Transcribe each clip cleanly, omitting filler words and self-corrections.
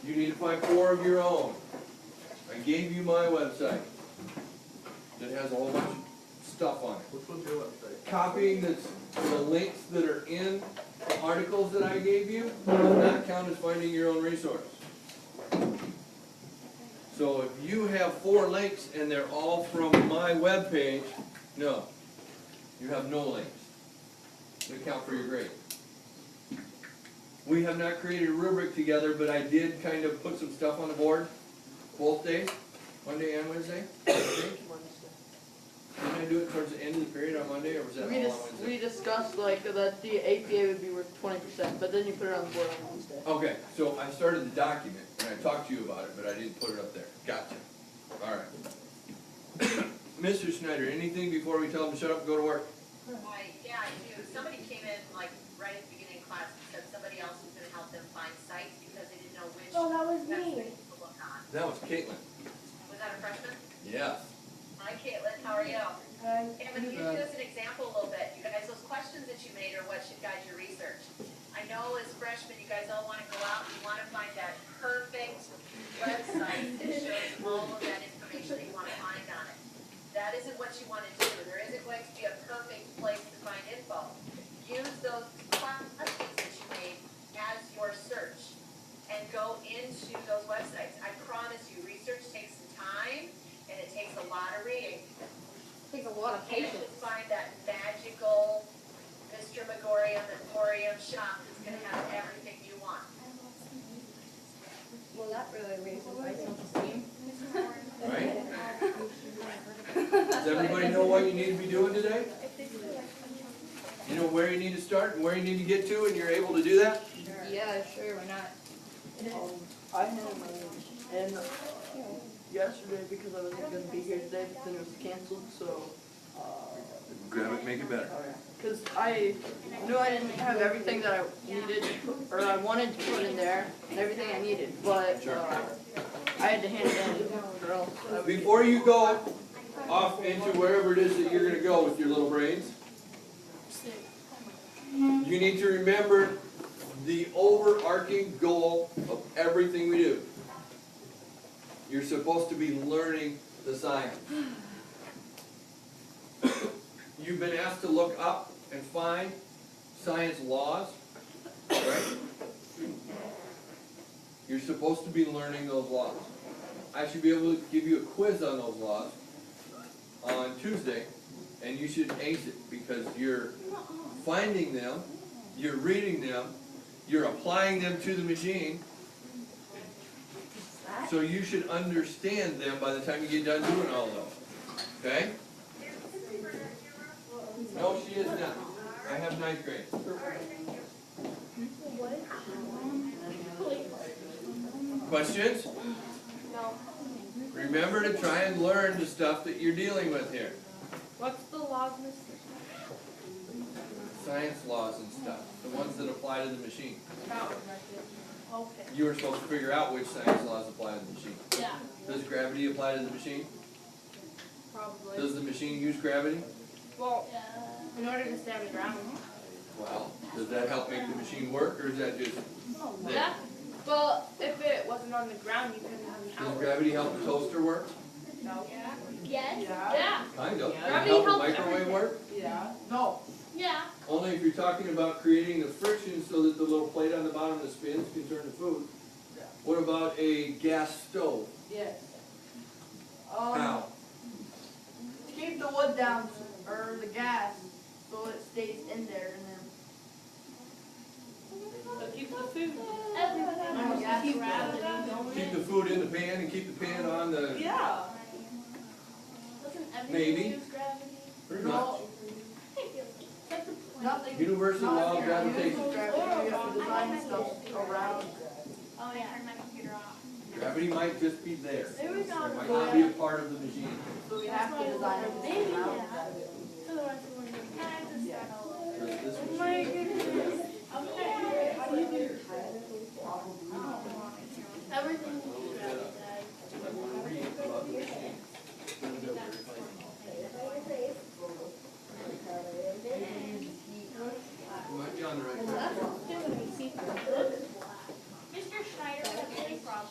You need to find 4 of your own. I gave you my website that has a whole bunch of stuff on it. Which one's your website? Copying the links that are in the articles that I gave you does not count as finding your own resource. So if you have 4 links and they're all from my webpage, no, you have no links. They count for your grade. We have not created a rubric together, but I did kind of put some stuff on the board both days, Monday and Wednesday. I think. Didn't I do it towards the end of the period on Monday, or was that all on Wednesday? We discussed like that the APA would be worth 20%, but then you put it on the board on Wednesday. Okay, so I started the document, and I talked to you about it, but I didn't put it up there. Gotcha. All right. Mr. Schneider, anything before we tell them to shut up and go to work? Yeah, I do. Somebody came in, like, right at the beginning of class and said somebody else was gonna help them find sites because they didn't know which Oh, that was me. websites to look on. That was Caitlin. Was that a freshman? Yes. Hi, Caitlin, how are you? Hi. Hey, I'm gonna use you as an example a little bit. You guys, those questions that you made are what should guide your research. I know as freshmen, you guys all wanna go out and you wanna find that perfect website that shows all of that information that you wanna find on it. That isn't what you wanna do. There isn't going to be a perfect place to find info. Use those questions that you made as your search and go into those websites. I promise you, research takes some time and it takes a lot of reading. Takes a lot of You patience. can't find that magical Mr. Megorium Emporium shop that's gonna have everything you want. Well, that really raises my self-esteem. Right? Does everybody know what you need to be doing today? You know where you need to start and where you need to get to, and you're able to do that? Yeah, sure, why not? I had mine in yesterday because I wasn't gonna be here today, but then it was canceled, so, Grab it, make it better. cause I knew I didn't have everything that I needed, or I wanted to put in there, and everything I needed, but, I had to hand it in, or else I would. Before you go off into wherever it is that you're gonna go with your little brains, you need to remember the overarching goal of everything we do. You're supposed to be learning the science. You've been asked to look up and find science laws, right? You're supposed to be learning those laws. I should be able to give you a quiz on those laws on Tuesday, and you should ace it because you're finding them, you're reading them, you're applying them to the machine, so you should understand them by the time you get done doing all those. Okay? No, she is not. I have 9th grade. Questions? No. Remember to try and learn the stuff that you're dealing with here. What's the laws, Miss? Science laws and stuff, the ones that apply to the machine. Okay. You were supposed to figure out which science laws apply to the machine. Yeah, Does gravity apply to the machine? probably. Does the machine use gravity? Well, in order to stay on the ground. Well, does that help make the machine work, or is that just there? Yeah. Well, if it wasn't on the ground, you couldn't have an Does outlet. gravity help the toaster work? No. Yes. Yeah. Kind of. Does it Gravity help the helps microwave everything. work? Yeah, no, Yeah. Only if you're talking about creating the friction so that the little plate on the bottom that spins can turn the food. Yeah. What about a gas stove? yes. How? Keep the wood down, or the gas, so it stays in there, and then. So keep the food. Keep the food in the pan and keep the pan on the, Yeah. maybe, pretty much. Nothing. Universal law of gravitation. Gravity, you have to design stuff around. Oh yeah, turn my computer off. Gravity might just be there. There we It go. might not be a part of the machine. So we have to design everything around. Otherwise, it wouldn't be. Can I just start all over? Does this Oh machine? my goodness. Okay. How do you do? Everything. Read about the machine. You might be on the right track. Mr. Schneider, have any problem?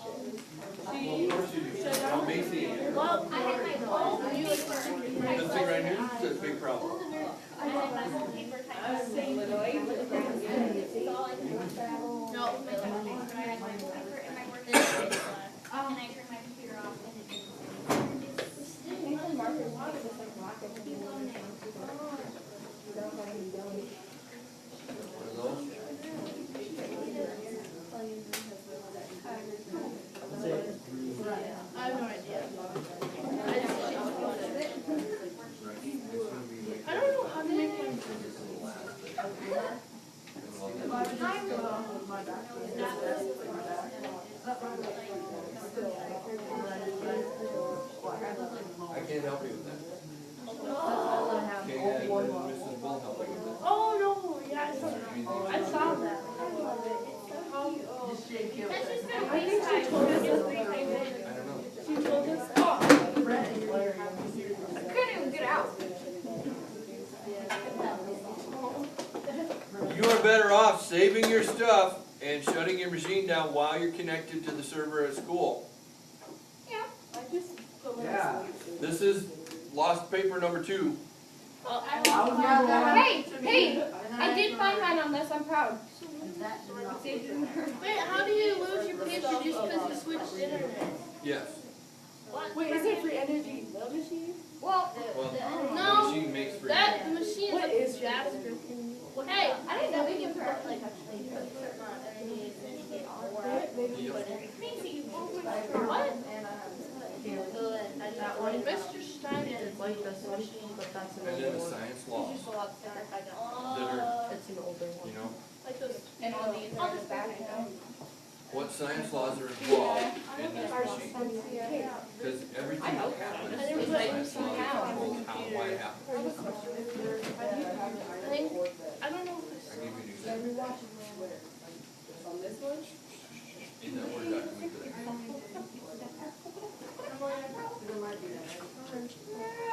I can't help you with that. Can Mrs. Bull help you with that? Oh, no, yeah, I saw that. I think she told us. I don't know. She told us. Oh. I couldn't even get out. You are better off saving your stuff and shutting your machine down while you're connected to the server at school. Yeah. This is lost paper number 2. Hey, I did find mine on this. I'm proud. Wait, how do you lose your paper just because you switched internet? Yes. Wait, is it for energy machine? Well, Well, no, the machine makes for that machine What is is Jasper. Hey, I didn't know we can put like Yep. what? Mr. Stein did like this machine, but that's an And then older the one. science laws It's just a lot thicker. that are, It's an older one. you know, Like those. And all these are just back. what science laws are involved in this machine. Because everything that happens, the science law controls how, why it happens. I think, I don't know if I it's. give you an example. In that Word document that I gave.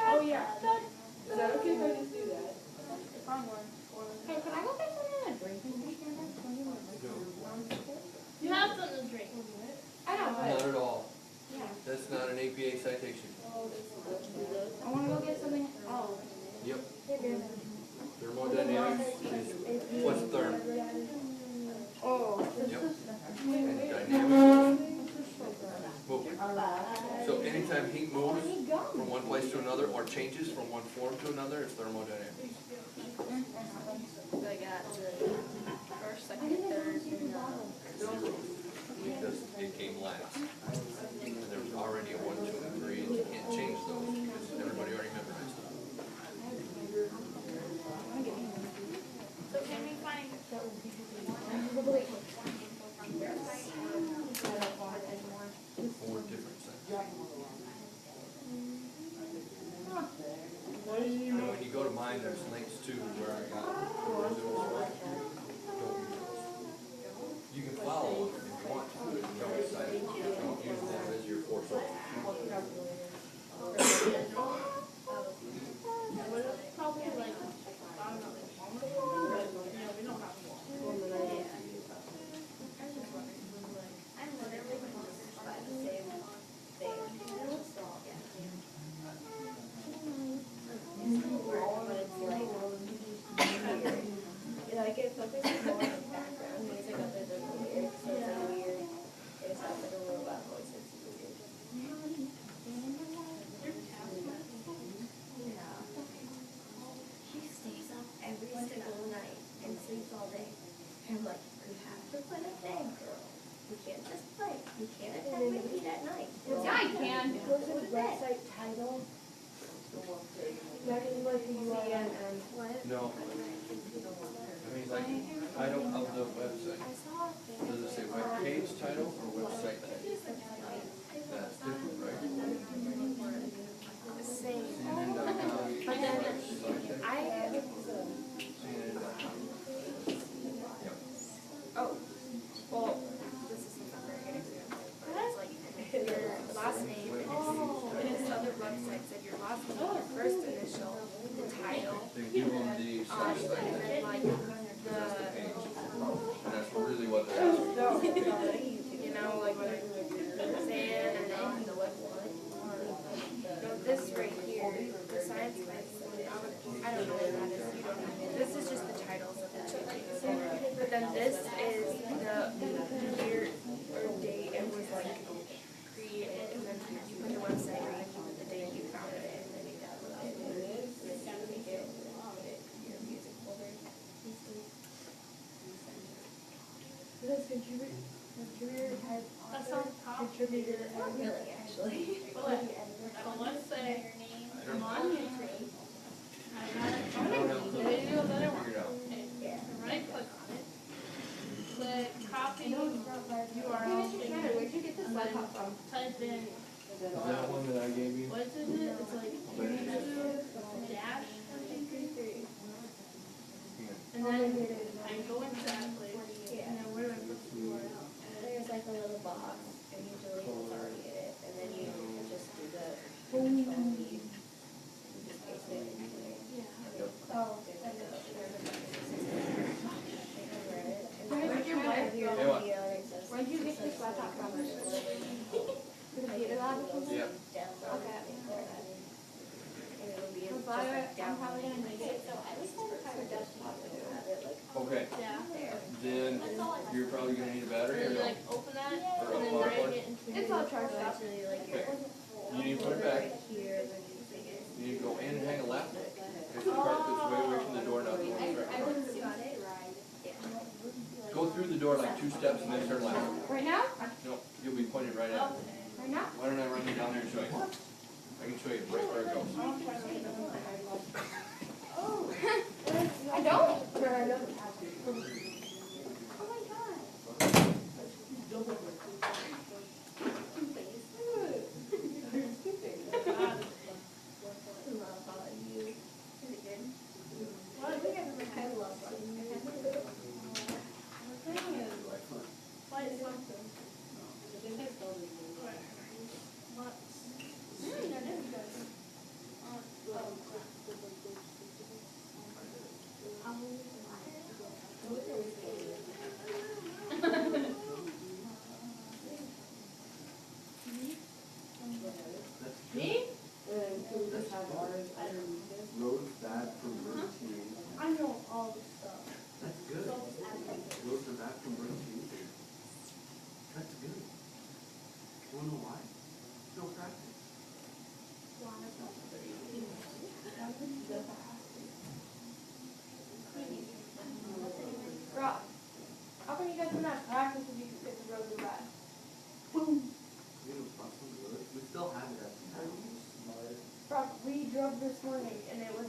Oh, yeah. Is that okay if I just do that? Hey, can I go get something to drink? You have something to drink. I don't know. Not at all. That's not an APA citation. I want to go get something. Oh. Yep. Thermodynamics is, what's therm? Oh. Yep. And dynamics is movement. So anytime heat moves from one place to another or changes from one form to another, it's thermodynamics. I got first, second, third, and, Zero. Because it came last. And there was already a 1, 2, and 3, and you can't change those because everybody already memorized them. So can we find? Four different sets. And when you go to mine, there's links to where I got those from. Don't use those. You can follow them if you want to, but don't decide, don't use them as your core source. probably like, I don't know, we don't have one. Like it focuses more on the background music other than the lyrics, so it's like weird. It sounds like a robot voice, it's weird. She stays up every single night and sleeps all day. And I'm like, you have to put a bed, girl. You can't just play. You can't attend repeat at night. Yeah, I can. Go to the website title. That is like the URL and what? No. I mean, like, title of the website. I saw a thing. Does it say web page title or website title? That's different, right? Same. CNN.com. But then I, CNN.com. Yep. oh, well, this isn't a very good example, but it's like your last name and this other website said your last name, your first initial, the title, They give them the slash and title. then like That's the the, page. And that's really what they're asking. you know, like what I'm saying, and then the what. No, this right here, the science medicine, I don't know what that is, you don't know. This is just the titles of the two things. But then this is the year or date it was like created, and then you put the website and then you put the date you found it, and then you download it. And then you make it your music folder. Does contributor type That sounds top. contributor? Not really, actually. Well, let's say, I don't know. on YouTube. I don't have a clue. They do a better one. Figure it out. Yeah. Right click on it. copy Hey, URL. Mr. Schneider, where'd you get this laptop from? Type in, Is that one that I gave you? what is it? It's like YouTube dash, I think. And then I go into that place, and then where do I put the URL? There's like a little box, and usually it's already in it, and then you just do the control key. You just paste it into there. Oh. Where'd your wife Hey, what? Where'd you get this laptop from? The computer lab? Yeah. Okay. And it'll be just By the way, like I'm probably downloading. gonna make it. So at least I have a desktop and have it like Okay, Yeah. there. then you're probably gonna need a battery or And you no? like open that, Or and a then power drag cord? it into. It's all charged up. Actually, like Okay. your You need to put it back. right here, then you take it. You need to go in and hang a laptop. There's a cart that's way away from the door, not the one that's right. Got it right. Yeah. Go through the door like 2 steps and then turn left. Right now? No, you'll be pointed right at it. Right now? Why don't I run you down there and show you? I can show you right where it goes. I don't. Me? Roads bad for routine. I know all this stuff. That's good. Roads are bad for routine. That's good. Wanna know why? No practice. Rob, how come you guys didn't have practice if you could get the roads are bad? We don't bust on the road. We still have it at the time. Rob, we drove this morning and it was,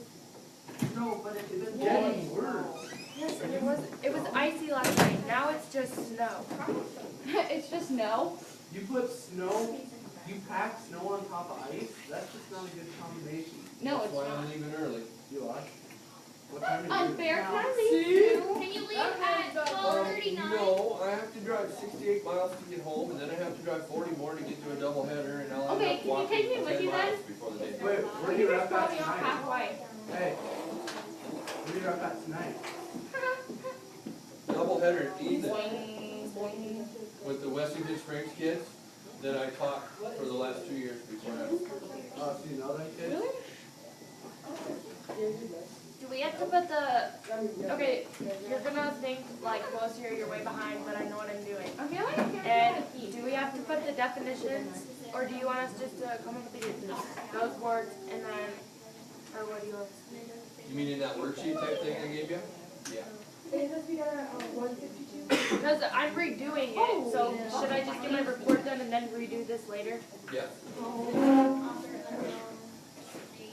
No, but it's been getting worse. yes, and it was icy last night. Now it's just snow. It's just snow? You put snow, you pack snow on top of ice, that's just not a good combination. No, That's it's why not. I'm leaving early. You are? What time are you? Unfair, can I leave too? Can you leave at 12:39? No, I have to drive 68 miles to get home, and then I have to drive 40 more to get to a double header, and I'll Okay, end up can you walking take me for with 10 you miles then? before the day's Wait, over. where do you You wrap just drop that me off tonight? halfway. Hey, where do you wrap that tonight? Double header at Ethan with the Westington Springs kids that I taught for the last 2 years before that. Oh, so you know that kid? Do we have to put the, okay, you're gonna think like, well, here you're way behind, but I know what I'm doing. And do we have to put the definitions, or do you want us just to come up with those words and then, or what do you want? You mean in that worksheet type thing I gave you? Yeah. Because I'm redoing it, so should I just get my report done and then redo this later? Yeah.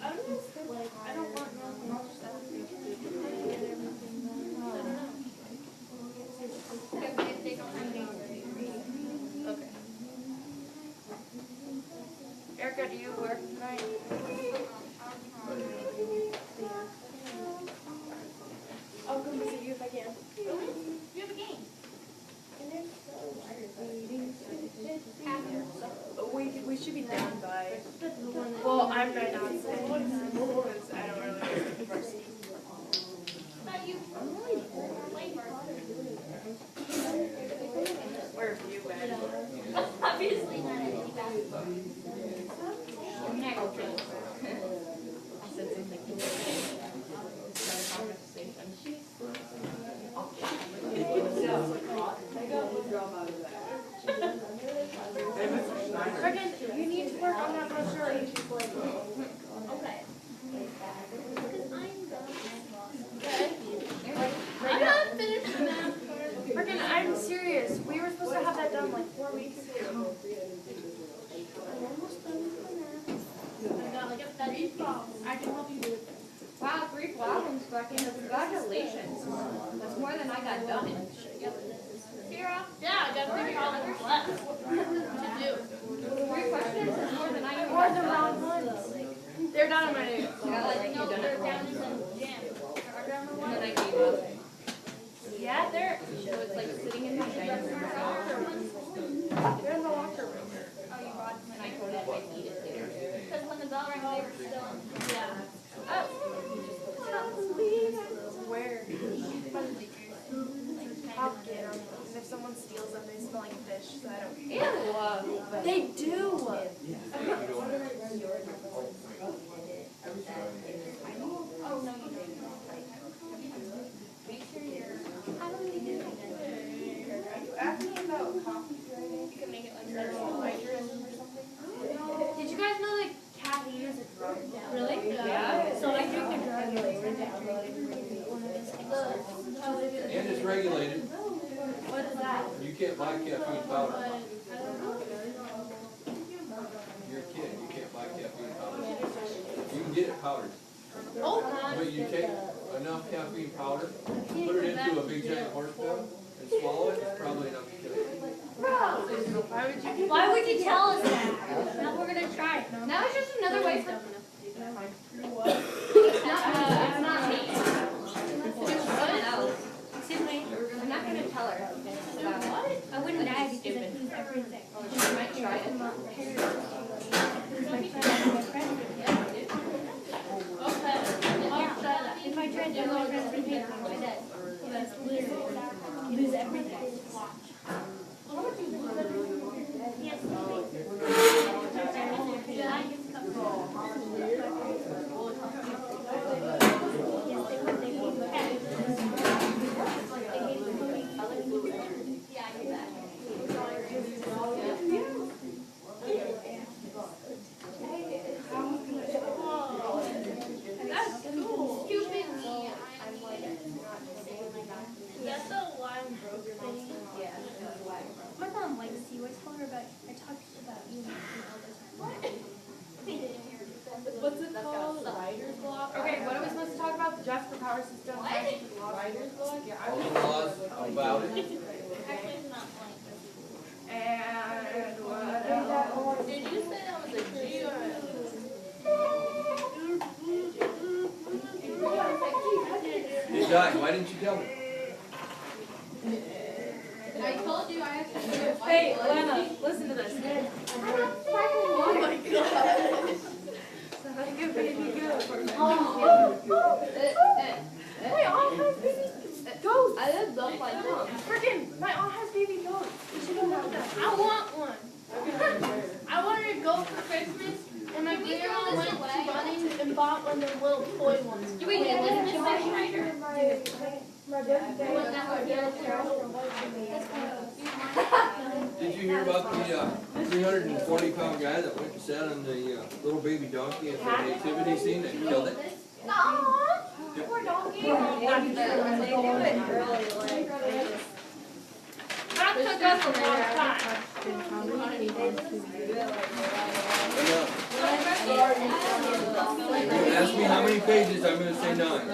I don't want nothing else. Okay. Erica, do you work tonight? I'll come visit you if I can. You have a game. We should be done by. Well, I'm right now. Because I don't really like the varsity. But you, We're a few bad. obviously not at any basketball. I said something to her. Start a conversation. Hey, Mr. Schneider. Regan, you need to work on that brochure. Okay. Because I'm done. I'm not finished the math part. Regan, I'm serious. We were supposed to have that done like 4 weeks ago. I'm almost done with the math. I got like a 3 problems. I can help you with it. Wow, 3 problems, fucking congratulations. That's more than I got done. Seriously, someone steals them, they smell like fish, so I don't. Ew. They do. Oh, no, you don't. Make sure you're. How do we do it? Are you asking about copywriting? You can make it like plagiarism or something. Did you guys know that caffeine is a drug? Really? Yeah. So I drink a drug And it's regulated. What is that? You can't buy caffeine powder. You're a kid, you can't buy caffeine powder. You can get it powdered. Oh. But you take enough caffeine powder, put it into a big giant horse pill, and swallow it, it's probably enough to kill you. Why would you tell us that? Now we're gonna try it. Now it's just another way for. It's not me. Excuse me. I'm not gonna tell her. I wouldn't die because I lose everything. She might try it. Okay. If I tried to my friends would hate me, I'm dead. That's literally lose everything. Watch. Yes. That's a lime broke thing. Yeah. My mom likes you. I told her about. I talked about you all the time. What's it called? Writer's block? Okay, what are we supposed to talk about? The Jasper Power System? Writer's block? Yeah, All the laws about it. Actually, it's not like this. And what else? Did you say that was a G or a? It died, why didn't you tell me? I told you I have to do it. Hey, Lena, listen to this. Oh my god. Like a baby goat. Wait, I have baby goats. I just don't like them. Freaking, my aunt has baby goats. We should go have them. I want one. I wanted to go for Christmas, and my grandma went to Bunnings and bought one of them little toy ones. Do we get this in Fish the Rider? My birthday. Did you hear about the 340-pound guy that went and sat on the little baby donkey at the nativity scene and killed it? Aww, poor donkey. That took us a long time. Ask me how many pages, I'm gonna say 9.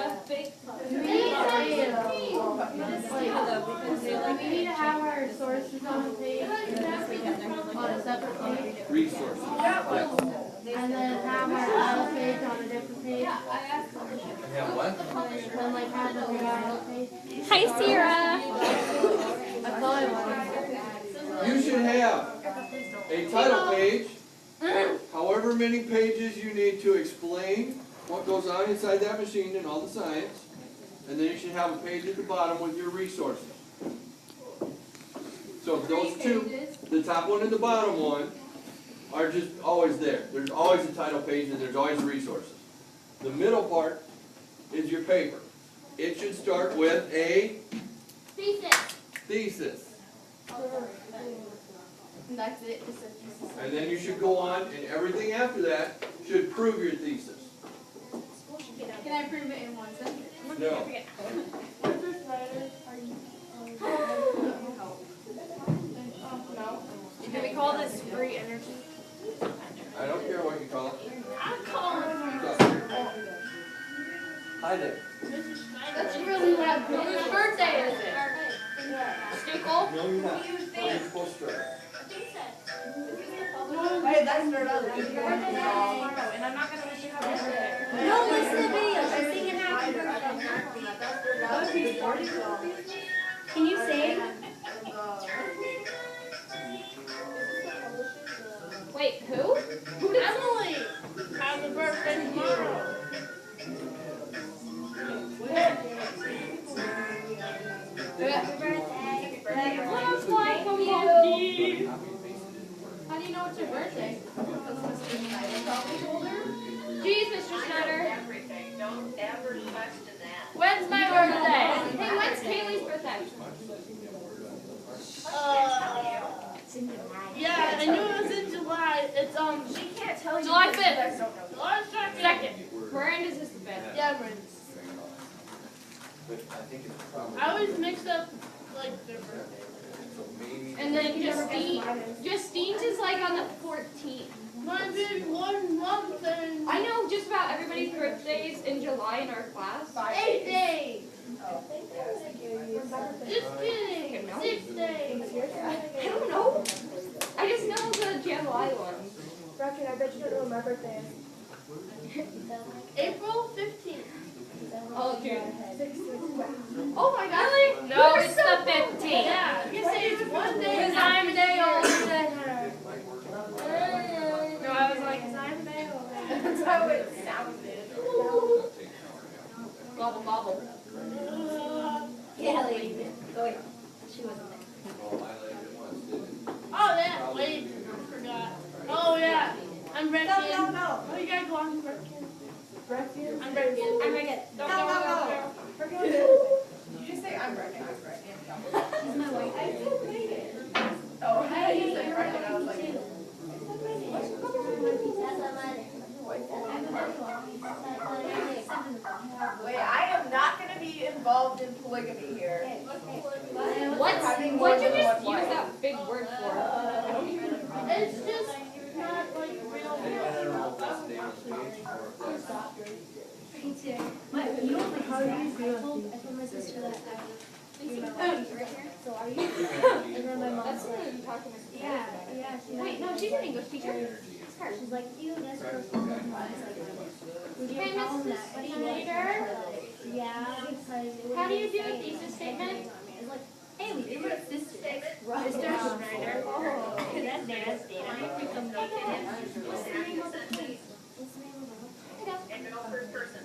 We need to have our sources on the page, on a separate page, Resources. and then have our file page on a different page, And have what? and like have the file page. Hi, Sierra. That's all I want. You should have a title page, however many pages you need to explain what goes on inside that machine and all the science. And then you should have a page at the bottom with your resources. So those two, the top one and the bottom one, are just always there. There's always a title page and there's always resources. The middle part is your paper. It should start with a thesis. And that's it, just a thesis. And then you should go on, and everything after that should prove your thesis. Can I prove it in one sentence? No. Do we call this free energy? I don't care what you call it. I'm calling. Hi there. That's really loud. Whose birthday is it? Stickle? No, you're not. You're supposed to try. Hey, that's their other. And I'm not gonna wish you happy birthday. No, listen to the video. She's singing happy birthday. Can you sing? Wait, who? Emily has a birthday tomorrow. Happy birthday. birthday. Jeez, Mr. Schneider. Everything, don't ever question that. When's my birthday? Hey, when's Kaylee's birthday? Yeah, I knew it was in July. It's She can't tell you. July because 5th. you guys don't know. July 2nd. Second. Miranda's is the 5th. Yeah, but But I think it's probably. I always mix up like their birthdays. And then Justine's is like on the 14th. Mine's in 1 month and I know just about everybody's birthdays in July in our class. 8 days. Oh. Just kidding. 6 days. I don't know. I just know the July ones. Rocket, I bet you don't know what my birthday is. April 15th. Oh, June. 6/6. Oh my God. Really? No, it's the 15th. Yeah, you can say it's 1 day. Because I'm a day older than her. No, I was like, 'cause I'm a day older. That's how it sounded. Gobble, gobble. Kelly. Oh, wait. She wasn't there. Oh yeah, wait, I forgot. Oh yeah, I'm Redkin. No. Oh, you gotta go on Redkin. Redfield? I'm Redkin. I'm Redkin. No. Redkin. Did you just say I'm Brecken? I'm Brecken. She's my wife. I said Megan. Oh, I thought you said Brecken. I was like, wait, I am not going to be involved in polygamy here. What'd you just use that big word for? I don't even know. It's just not like real. Me too. You know how do you feel? I told my sister that you're not right here. So are you? And then my mom That's said, what you're talking about. yeah. Wait, no, she's an English teacher. She's like, you guys are supposed to be would you Hey, tell them Mrs. that? Schneider? Yeah, because it How do you would do be a thesis statement? It's like, hey, we did it sister. Mr. Schneider. That's Dana's Dana. Become no What's the name of the place? What's the name of the And no first person.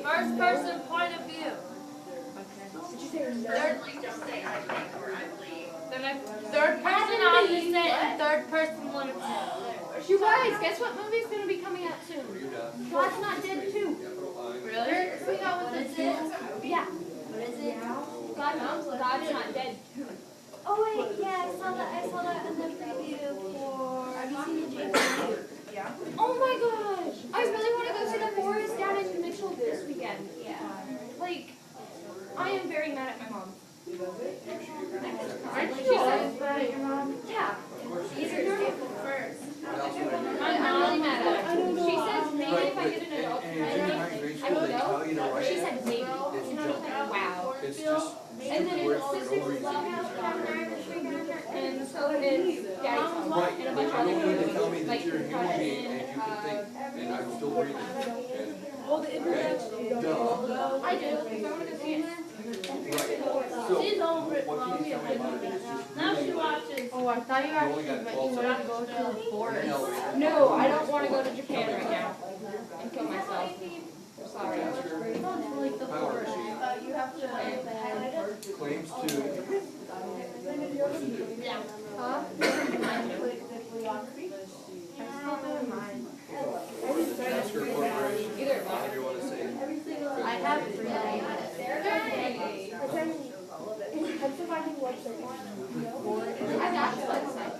First person point of view. Did you say your Thirdly, don't say I think or I believe. Then third person opposite and third person limited. You guys, guess what movie's gonna be coming out soon? God's Not Dead 2. Really? We know what this is. Yeah. What is it? God's Not Dead 2. Oh wait, yeah, I saw that in the preview for. Have you seen the James? Yeah. Oh my gosh! I really want to go see the forest down in Mitchell this weekend. Yeah. Like, I am very mad at my mom. Aren't you always mad at your mom? Yeah. These are examples first. I'm really mad at her. She says maybe if I get an adult pregnant, I will go. She said maybe. And I was like, wow. It's just. And then it's sister's love house down there, and so is daddy's home, Right, and a but bunch you of don't need to other tell me like that you're a human being concussion, and you can think, and I'm still breathing. Well, the introduction. Duh. I do, if I want to go see it. Right. So, She's over it. what can you tell me about it? It's just Now she really, watches. Oh, I thought you you only got 12 seconds. go to the forest. No, No, I don't want to go to Japan right now and kill myself. Sorry. that's your power machine. You have to. Claims to. Yeah. Huh? That's your corporation. Either Whatever you want to say. I have 3 days. I'm surviving website. I've asked website.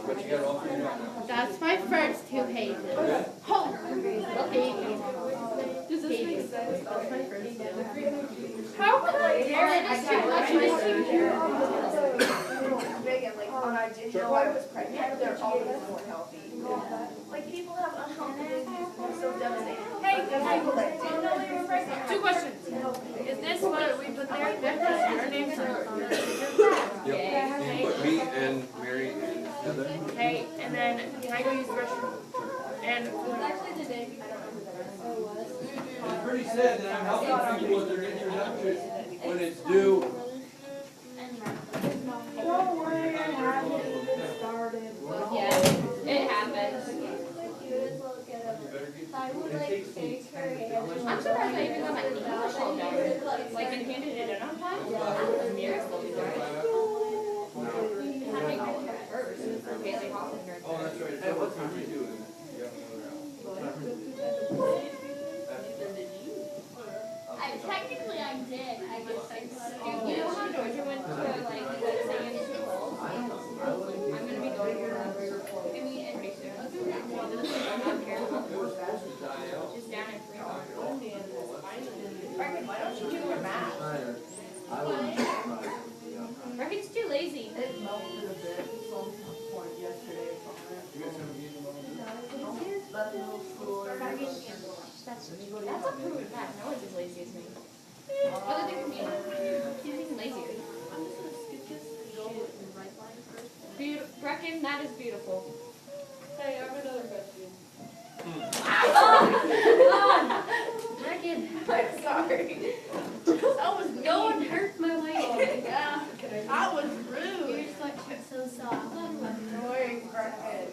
But you got all figured out now. That's my first 2 pages. Good. Does this make sense? That's my first 2. How could I dare it? It's too much. Megan, like when I didn't know I was pregnant, they're always more healthy. Like people have unhealthy babies, I'm so devastated. Hey, people that didn't know they were pregnant. 2 questions. Is this what we put there? Your name's Yep. You put me and Mary and Heather. Hey, and then can I go use the restroom? And It's pretty sad that I'm helping people with their introduction when it's due. Don't worry, I haven't even started. Yeah, it happens. I'm surprised I even got my English all done. Like, and handed it in on time. A miracle, right? Ryan, why don't you do your math? I wouldn't be surprised. Yeah. Ryan's too lazy. It melted a bit at some point yesterday from You guys haven't eaten them all? it. That little floor. That's approved. That no one's as lazy as me. Other than me. He's even lazier. Brecken, that is beautiful. Hey, I have another question. Brecken, I'm sorry. That was no one hurt my leg. Yeah, that was rude. Your sweatshirt's so soft. Annoying, Brecken.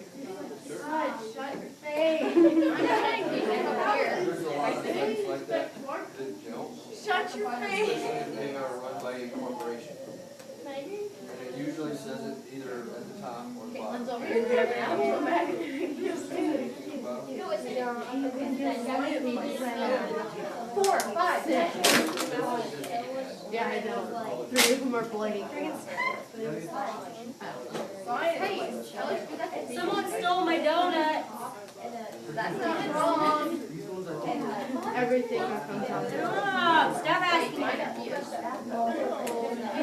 God, shut your face. I'm trying to keep it up here. There's a lot of things like that that don't. Shut your face. Especially if they are run by a corporation. And it usually says it either at the top or the bottom. Caitlin's over here grabbing out. Who is it? 4, 5, 6. Yeah, I know. 3 of them are blank. Someone stole my donut. That's not wrong. These ones I think. Everything comes out. Stop! Stop asking.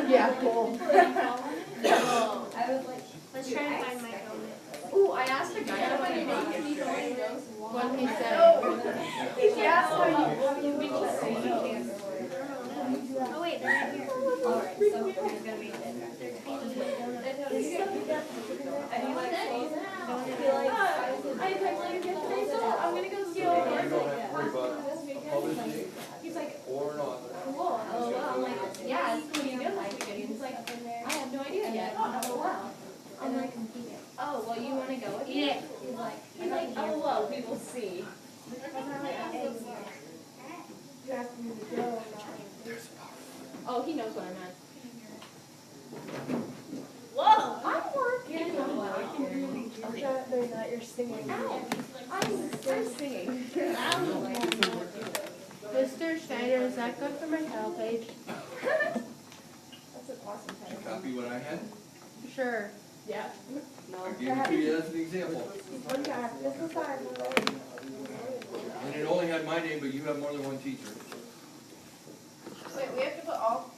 Yeah, cool. Let's try to find my donut. Ooh, I asked a guy how many names he knows. When he said, He asked how you Oh wait, they're right here. Alright, so there's gonna be they're I'm gonna go see You don't have to worry about a publishing He's like, or an author. cool. Oh, wow. I'm like, yeah, it's pretty good. He's like, I have no idea yet. Oh, wow. I'm gonna compete it. Oh, well, you want to go with me? Yeah. He's like, oh, well, we will see. Oh, he knows what I meant. Whoa, I'm working. You're singing. I'm singing. Mr. Schneider, is that good for my title page? That's an awesome Did you title. copy what I had? Sure. Yeah. I gave it to you as an example. And it only had my name, but you have more than one teacher. Wait, we have to put all.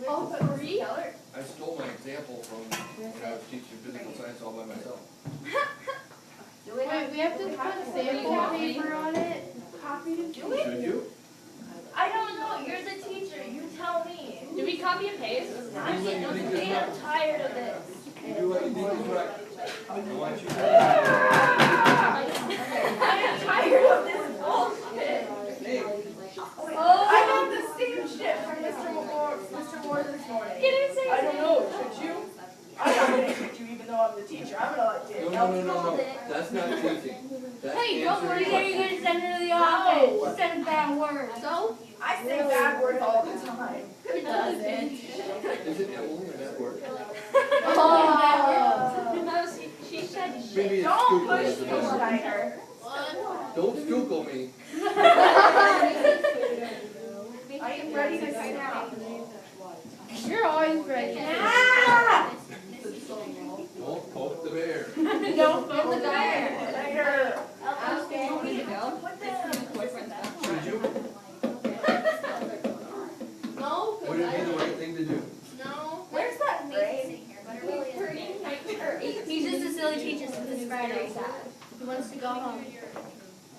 All three? I stole my example from when I was teaching physical science all by myself. Wait, we have to put sample paper on it? Should you? I don't know, you're the teacher, you tell me. Do we copy and paste? I'm Do what you think is right. tired of this. You do what you think is right. I want you to. I am tired of this bullshit. Hey, I got the same shit from Mr. Moore this morning. Can I say I don't know, should you? I'm not gonna shoot you even though I'm the teacher, I'm gonna let you. no. That's not teaching. That's Hey, don't worry, answering You're gonna send her to the No. office. Send bad words. So? I say bad words all the time. Who doesn't? questions. Is it Emily or that word? Oh. No, she said Maybe it's Don't Schuylkill push is the me, best. Schneider. Don't Schuylkill me. I am ready to sign out. You're always ready. Ah! Don't poke the bear. Don't poke the bear. Schneider. want me to go. What the? Boyfriend's back. Should you? No, Would it be the right thing to do? no. Where's that grade? He's just a silly teacher since it's Friday. He wants to go home.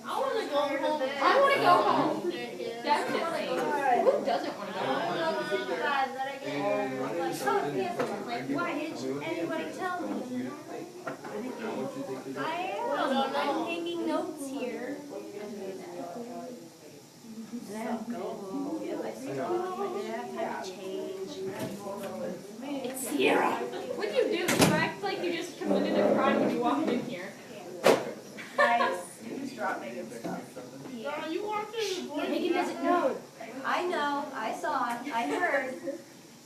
I want to go home. I want to go home. Definitely. God. Who doesn't want to go home? And run into something. Why didn't anybody tell me? What you think? What you think is it? I am. I'm taking notes here. It's Sierra. What'd you do? You act like you just committed a crime when you walked in here. Nice. You just dropped Megan stuff. Girl, you walked in the boy. Megan doesn't know. I know. I saw it. I heard.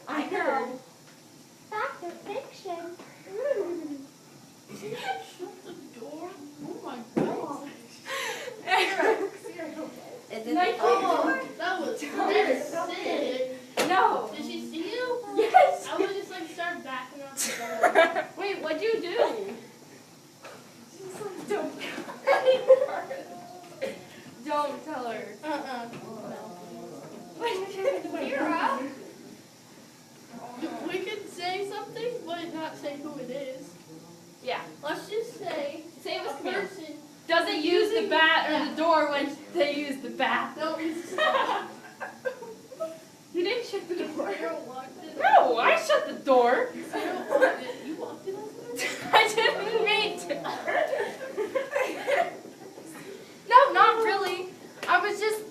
I heard. Fact or fiction? Shut the door. Oh my God. Is it? Oh, that was sick. No. Did she see you? Yes. I would just like start backing up the door. Wait, what'd you do? Don't tell her. not say who it is. Yeah. Let's just say Say it was a Camille. person. Doesn't use the bat or the door when they use the bath. No, it's not. You didn't shut the door. Sarah walked it. No, I shut the door. Sarah walked it. You walked it last night? I didn't mean to. No, not really. I was just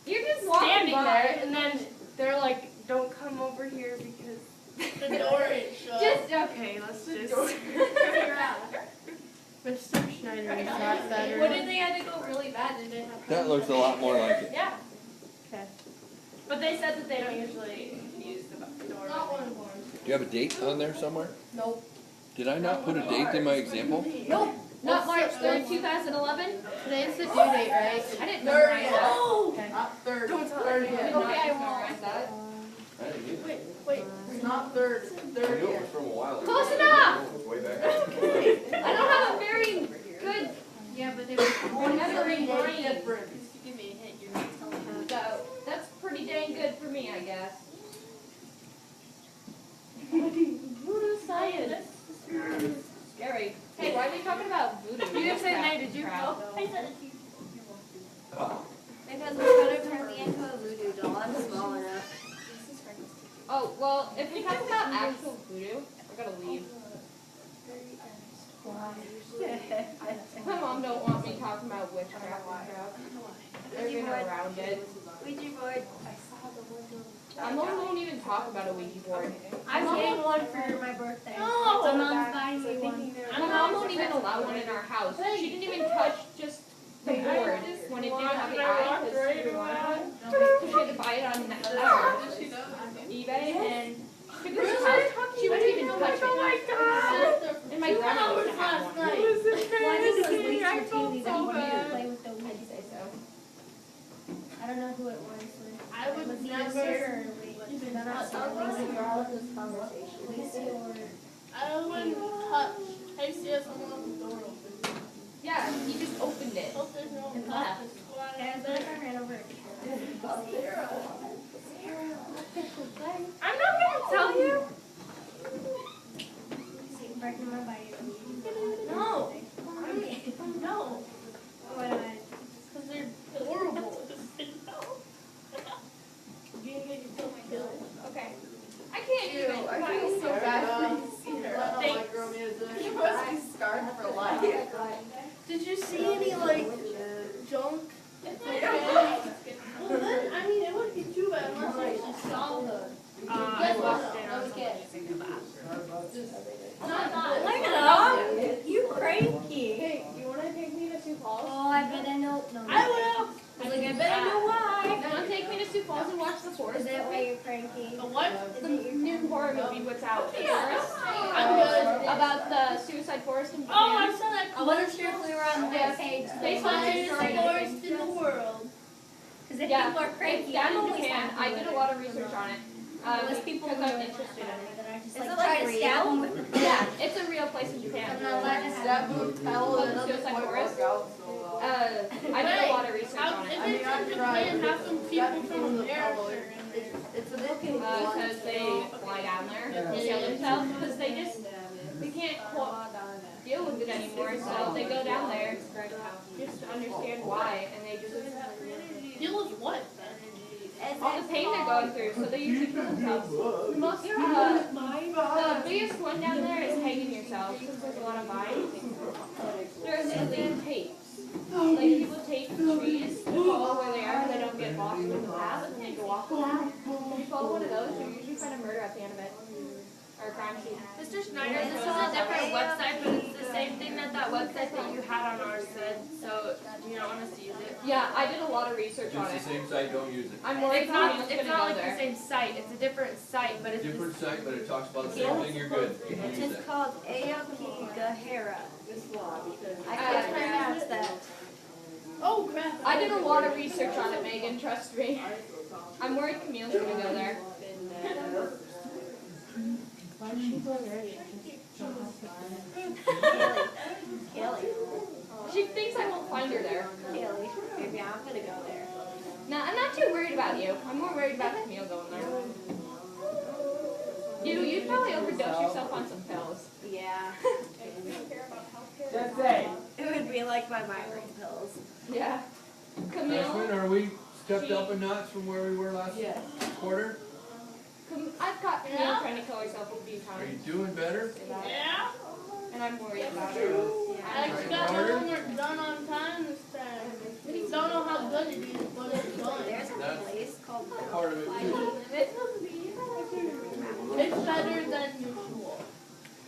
You're just standing walking there, by. and then they're like, "Don't come over here because." The door ain't shut. Just okay. Let's just. Figure out. Mr. Schneider is not better. What if they had to go really bad and they didn't have That looks a lot more like it. Yeah. Okay. But they said that they don't usually use the door. Not one of ours. Do you have a date on there somewhere? Nope. Did I not put a date in my example? Nope. Not March 3rd, 2011. Today's the due date, right? I didn't memorize that. Oh! Okay. Not third. Don't tell Third anyone. yet. Okay, I won't. that. I didn't either. Wait. It's not third. I Third knew it yet. was from a while ago. Close enough. It was way back. I don't have a very good Yeah, but they were memory brain. Different. Just give me a hint. You're not telling me. So that's pretty dang good for me, I guess. Voodoo science. Scary. Hey, why are they talking about voodoo? You didn't say nay, did you? Crap. I said it to you. Because we're gonna turn me into a voodoo doll. I'm small enough. Oh, well, if we talk about actual voodoo, I gotta leave. My mom don't want me talking about witchcraft and crap. They're gonna around it. Ouija board. My mom won't even talk about a Ouija board. I'm getting one for my birthday. No! So mom's buying me one. My mom won't even allow one in our house. She didn't even touch just the board when it didn't have the eye because she didn't want one. So she had to buy it on eBay and she took it to her house. She wouldn't even touch it. Oh my god! And my grandma used to have last one. night. Well, I think it was Lisa I or felt Teeny so that wanted to bad. play with the I'd Ouija. say so. I don't know who it was. I would Was either never. Sarah or Lisa. They're not Sarah or Lisa. They're all in this conversation. Lisa or. I wouldn't touch. Hey, sis, someone left the door open. Yeah, he just opened it. Hope there's no one And left. left. Guys, what if I ran over? I'm not gonna tell you. Breaking my bike. No. No. Why do I? Because they're horrible. You didn't get yourself killed. Okay. I can't Ew, even. I feel so bad when you see her. Thanks. She must be scarred for life. Did you see any, like, junk? Well, then, I mean, it wouldn't be too bad unless I actually saw the. I walked in on Okay. something using the bathroom. Not. Look it up. You cranky. Hey, you wanna take me to Sioux Falls? Oh, I bet I know. No. I will. I was like, I bet I know why. You wanna take me to Sioux Falls and watch the Is forest? that why you're cranky? The what? The new horror movie, what's out? The forest. I'm good. About the suicide forest in Japan. Oh, I saw that. I wasn't sure if we were on the right page. Based on true Finest story. forest in the world. Because if Yeah, people are cranky, It's down I'm in always Japan. happy I with did a it. lot of research on it. Unless people because are I'm really interested in it. that I just Is like it try like to real? stab them with the Yeah, it's a real place in Japan. I'm not allowed to have That motel Called and the another Suicide boy Forest. work out so well. I did a lot of research How, on if it. it's in Japan, how come people from America are in there? It's an okay Because they fly down there to kill themselves because they can't deal with it anymore. So they go down there just to understand why, and they just Deal with what? all the pain they're going through. So they usually kill themselves. The most the biggest one down there is hanging yourself because there's a lot of vines. There's literally tapes. Like people tape trees to follow where they are, so they don't get lost in the path, and they go walk along. If you follow one of those, you usually find a murder at the end of it, or a crime scene. Mr. Schneider, this is a different website, but it's the same thing that website that you had on ours said, so do you not want us to use it? Yeah, I did a lot of research on It's the it. same site, don't use it. I'm worried It's not Camille's it's gonna not go like the there. same site, it's a different site, but it's the Different site, but it talks about the same thing, you're good. You can use It's that. called Aokigahara. I can't pronounce that. Oh, crap. I did a lot of research on it, Megan, trust me. I'm worried Camille's gonna go there. Kelly. She thinks I won't find her there. Kelly. Maybe I'm gonna go there. No, I'm not too worried about you. I'm more worried about Camille going there. You'd probably overdose yourself on some pills. Yeah. Just say. It would be like my migraine pills. Yeah. Freshmen, Camille, are we stepped up a notch from where we were last Yes. quarter? I've got Camille trying to kill herself a few Are you times. doing better? Yeah. And I'm worried about her. I just got my homework done on time this time. Don't know how good it is, but it's done. There's a That's place called part of it too. It's better than usual.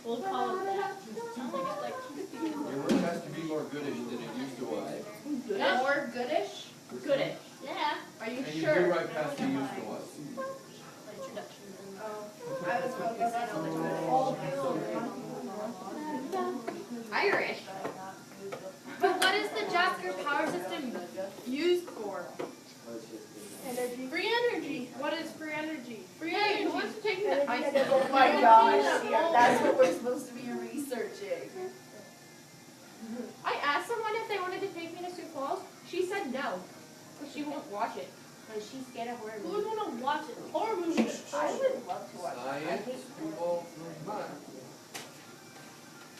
We'll call it that. Your work has to be more goodish than it used to was. More goodish? Goodish. Yeah. Are you And you sure? do right past the used to was. Oh, I was focused on the Irish. But what is the Jasker power system used for? Energy. Free energy. What is free energy? Free energy. Who wants to take the ice? Oh my gosh, that's what we're supposed to be researching. I asked someone if they wanted to take me to Sioux Falls. She said no. Because she won't watch it. Because she's scared of horror Who movies. would want to watch it? Horror movies. I would love to watch that. Science, people, fun.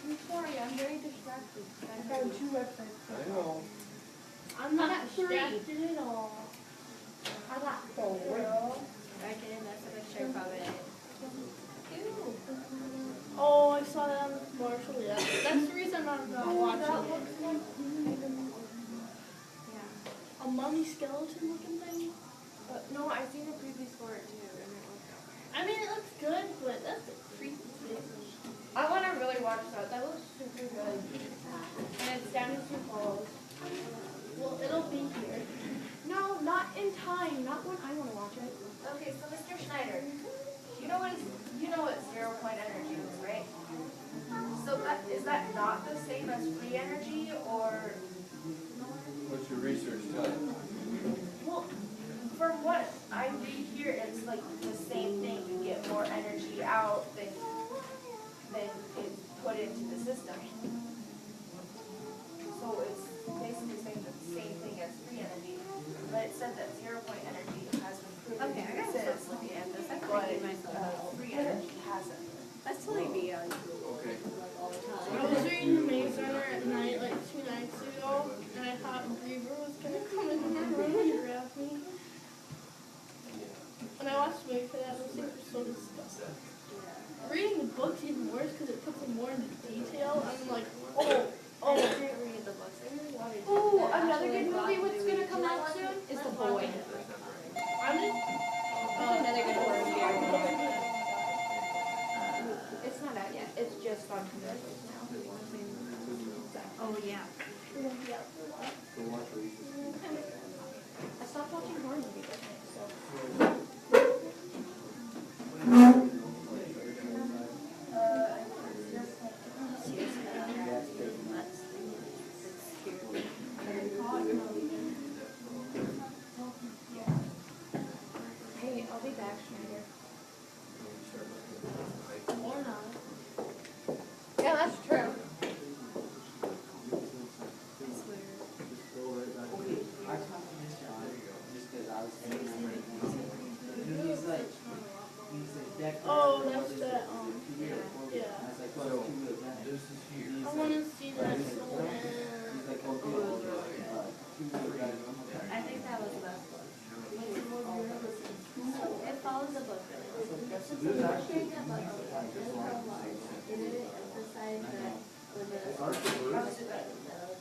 I'm sorry, I'm very distracted. I found 2 websites. I know. I'm not at 3. distracted at all. I got 4. Okay, that's a picture of it. Oh, I saw that on the commercial. Yeah. That's the reason I'm not watching it. Yeah. A mummy skeleton looking thing? No, I've seen a preview for it too, and it looks okay. I mean, it looks good, but that's a creepy thing. I want to really watch that. That looks super good. And it's down in Sioux Falls. Well, it'll be here. No, not in time. Not when I want to watch it. Okay, so Mr. Schneider, you know what 0 point energy is, right? So is that not the same as free energy, or? What's your research tell you? Well, from what I read here, it's like the same thing. You get more energy out than is put into the system. So it's basically saying the same thing as free energy, but it said that 0 point energy has been proven Okay, I to gotta exist, stop looking at this. I'm but freaking myself free energy hasn't. That's totally me on Okay. all the time. I was reading the Maze Runner at night like 2 nights ago, and I thought Griever was gonna come into my room and grab me. And I watched Wait for that, those things were so disgusting. Reading the book's even worse because it puts them more into detail. I'm like, I didn't read the books. I really wanted to. Ooh, another good movie that's going to come out soon is The Boy. I'm just. Another good horror movie. It's not out yet. It's just on commercials now. Oh, yeah. I stopped watching horror movies, I think, so. Hey, I'll be back, Schneider. Or not. Yeah, that's true. I talked to Mr. John just because I was thinking I'm ready. And he's like, deck. Oh, that's that, yeah. I was like, well, it's 2 wheels back. This is here. He's I like, want to see that so bad. he's like, well, good. 2 wheels back. I think that was the best one. It follows the book really well. This is actually.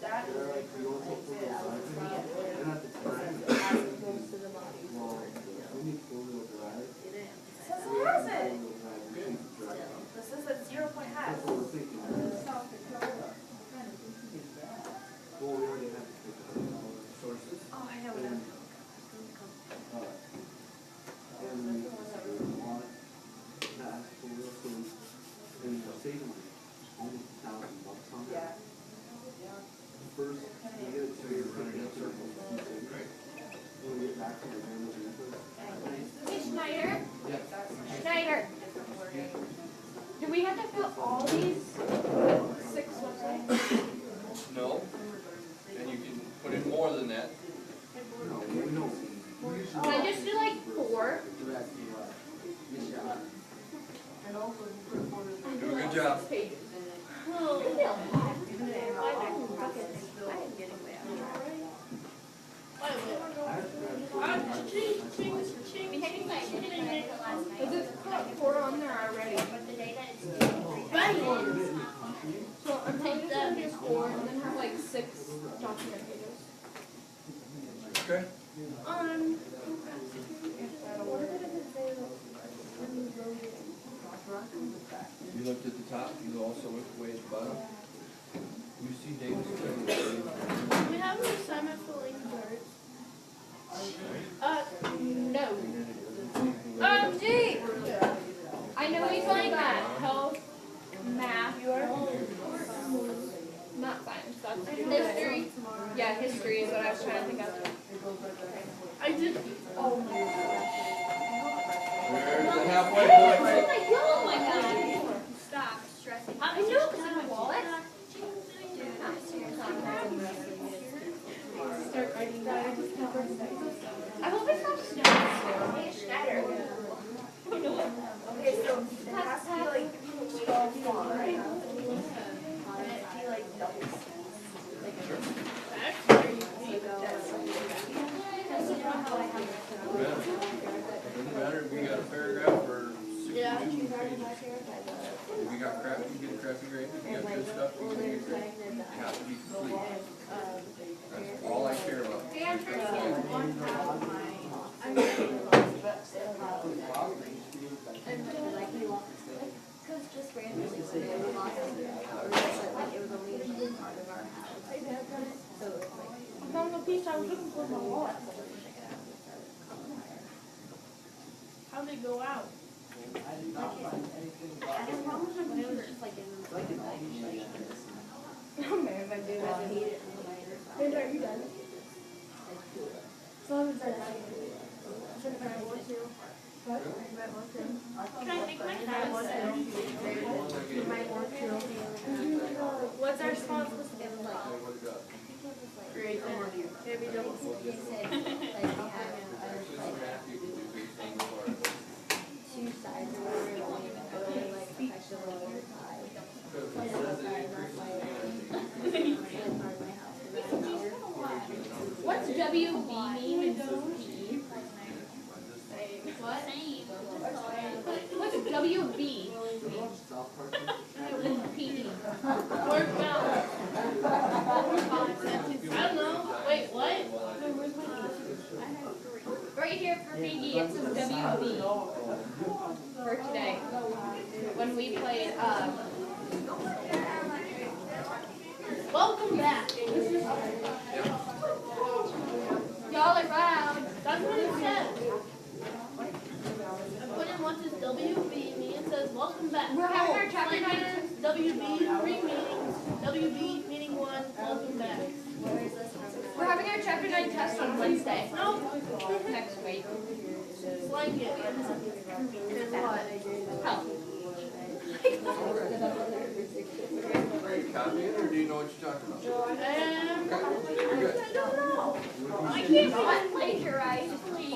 That is like You don't take full wheel drive. They're not the time. Most of the body. Well, we need 4-wheel drive. says it has it. 4-wheel drive, we can't drive. This says that 0 point has. That's what we're thinking. Well, we already have to pick up Sources? Oh, I know what I'm talking and we want that 4-wheel, so we save money. Only $1,000 on it. Yeah. First, we get it to your running in circles. When we get back to the damage and input. Hey, Schneider. Yes. Schneider. Do we have to fill all these 6 websites? No. And you can put in more than that. No, we know. Can I just do like 4? Direct to, Miss Yara. Do a good job. Pages. Okay. You looked at the top, you also looked way at the bottom. You see Davis. We have an assignment for Lincoln birds. No. Gee, I know he's like health, math, not science, that's history. Yeah, history is what I was trying to think of. I did. Oh my gosh. There's the halfway point. Oh my god. Stop stressing. I know, because I'm like, what? Start writing that. I hope it's not snowing. Hey, Schneider. Okay, so it has to be like 12 long, right? And it be like double space. Doesn't matter if you got a paragraph or 62 Yeah. pages. If you got crap, you get a crappy grade. If you got good stuff, you get a good grade. You have to be complete. That's all I care about. Hey, I'm trying to get one half of my, I'm Cause just randomly, when they were lost, or just like, it was only in part of our house. So it's like. I found the piece I was looking for in my wallet. How'd they go out? I don't know when it was just like in like a bag. Oh man, if I do, I hate it. Hey, are you done? So I'm done. What? Can I take my hat? what's our response? Great. Maybe double. They said, like, we have, two sides or whatever, like, effectively your side. What's WB mean in PE? What? What's WB in PE? Work balance. I don't know. Wait, what? Right here for PE, it says WB for today. When we played, Welcome back. y'all are loud. That's what it says. I put in what does WB mean. It says welcome back. We're having our chapter Explain 9. it. WB 3 meanings. WB meaning 1. Welcome back. We're having our chapter 9 test on Wednesday. No. Next week. Slang it. Is what? Help. Are you copying it or do you know what you're talking about? You're good. I can't plagiarize, please.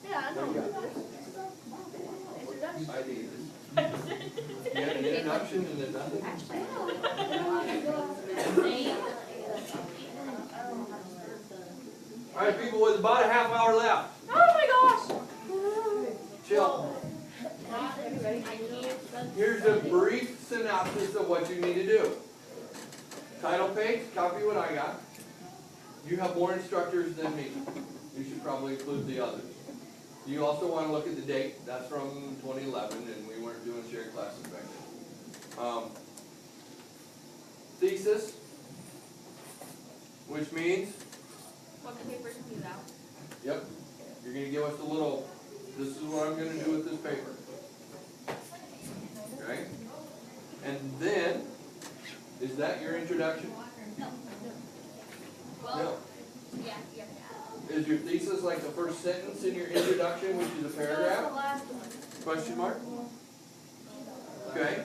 Yeah, I know. I need this. You had an introduction and then nothing? All right, people, with about a half hour left. Oh my gosh. Chill. Here's a brief synopsis of what you need to do. Title page, copy what I got. You have more instructors than me. You should probably include the others. You also want to look at the date. That's from 2011, and we weren't doing shared classes back then. Thesis, which means, What the paper comes out. yep, you're going to give us a little, this is what I'm going to do with this paper. Okay? And then, is that your introduction? No. Yeah. Is your thesis like the first sentence in your introduction, which is a paragraph? Question mark? Okay.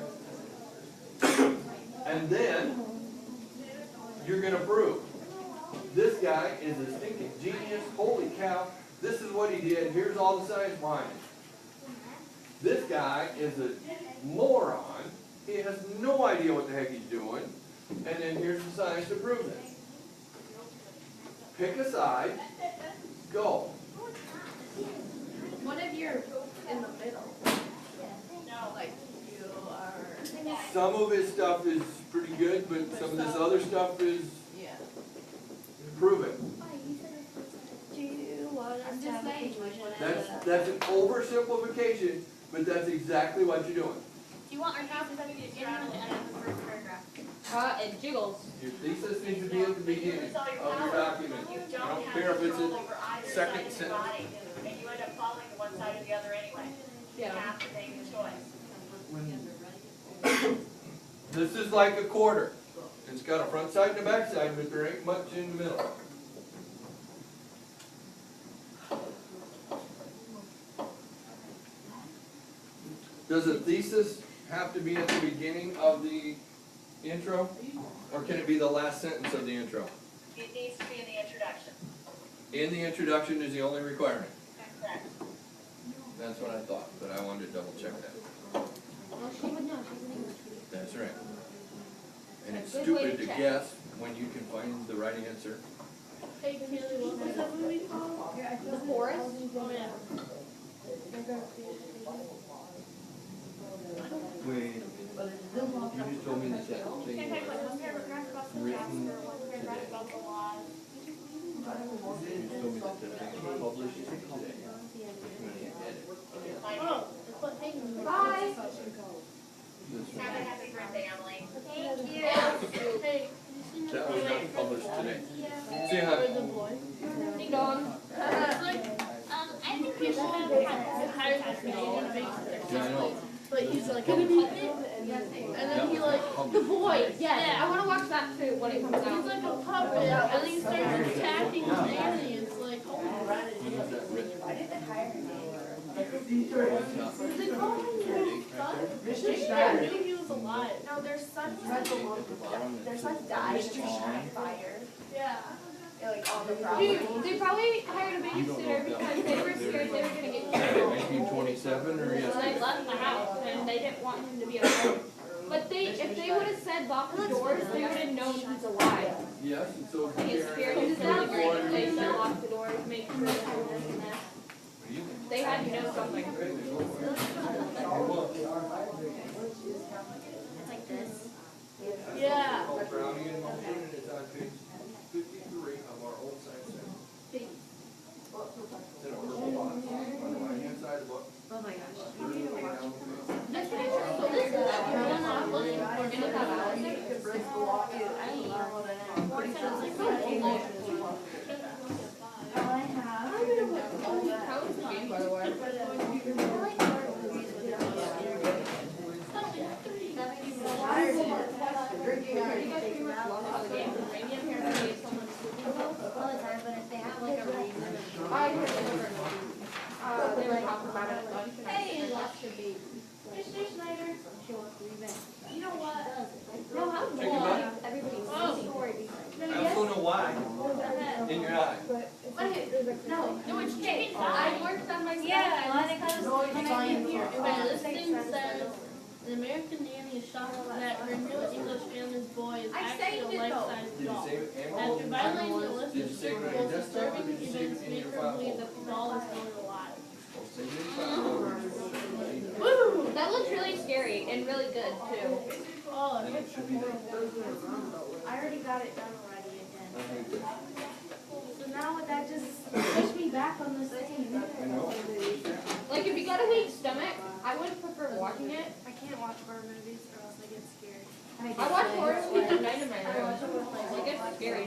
And then, you're gonna prove. This guy is a stinking genius, holy cow, this is what he did, here's all the science behind it. This guy is a moron, he has no idea what the heck he's doing, and then here's the science to prove it. Pick a side, go. What if you're in the middle? No, like you are. Some of his stuff is pretty good, but some of this other stuff is, Yeah. prove it. Do you want us I'm to just have a saying, conclusion? That's an oversimplification, but that's exactly what you're doing. Do you want our half of the beginning or the end of the first paragraph? It jiggles. Your thesis needs to be at the beginning Use all your of your power. document. You I don't don't have care if it's control a over either side second of your sentence. body, and you end up falling to one side or the other anyway. You Yeah. have to make a choice. This is like a quarter. It's got a front side and a back side, but there ain't much in the middle. Does a thesis have to be at the beginning of the intro? Or can it be the last sentence of the intro? It needs to be in the introduction. In the introduction is the only requirement. Correct. That's what I thought, but I wanted to double check that. Well, she would know. She's an English teacher. That's right. And it's Good way stupid to to check. guess when you can find the right answer. Hey, Kaylee, what was that movie called? The forest. Oh, yeah. Wait, you just told me that that thing Can I take like one paragraph about the task written or one paragraph today. about the laws? You just told me that that thing was published today. You want to edit. Oh, it's what thing? Bye. This Have a one. happy birthday, Emily. Thank you. Hey, That was not published today. See for how, the boy. Ding dong. It's like, I think we should have hired this man to make yeah, I know. but he's like, gonna be it? And then he like, The boy. Yes. Yeah. I want to watch that too when it comes he's out. like a puppet, and then he starts attacking his nanny. It's like, oh my god. When was that written? Why did they hire him? Is it called his son? Yeah, I knew he was alive. No, their son Date at the bottom. their son died in a fire. Yeah. Like on the property. They probably hired a babysitter because they were scared they were gonna get killed. 1927 or So yes? they left the house and they didn't want him to be alone. But if they would have said lock the doors, they would have known he's alive. Yes, and so. His spirit is really great. They said lock the doors, make sure that no one in there. They had to know something. Like this. Yeah. Called Brownian motion, and it's on page 53 of our old science center. It's in a purple box on the right-hand side of the book. Oh my gosh. This picture is so weird. The one I'm looking for is like All I have. How was the game, by the way? Drinking Are you guys pretty much lost on the game? Maybe I'm here to say someone's all the time, but if they have like a reason. I heard they were talking about it at lunch. Hey, Should be. Mr. Snyder. She wants to leave it. You know what? No, how Take your money. everybody's Oh. story. I also know why. In your eye. No, it's chicken I worked on my Yeah, Well, I think that's what I'm saying here. Okay, this thing says, an American nanny is shocked that her new English family's boy is actually a life-size Did you doll. save it? After violating the Did you illicit save it on your rules, desktop or disturbing did you save events it in make your her file believe folder? that the doll is still alive. Save it in your file folder. Woo! That looks really scary and really good too. Oh, Then it should be there. I already got it done already again. Okay. So now would that just push me back on this thing? I know. Like if you got a weak stomach, I would prefer watching it. I can't watch horror movies or else I get scared. I watch horror movies at night in my room. Like it's scary.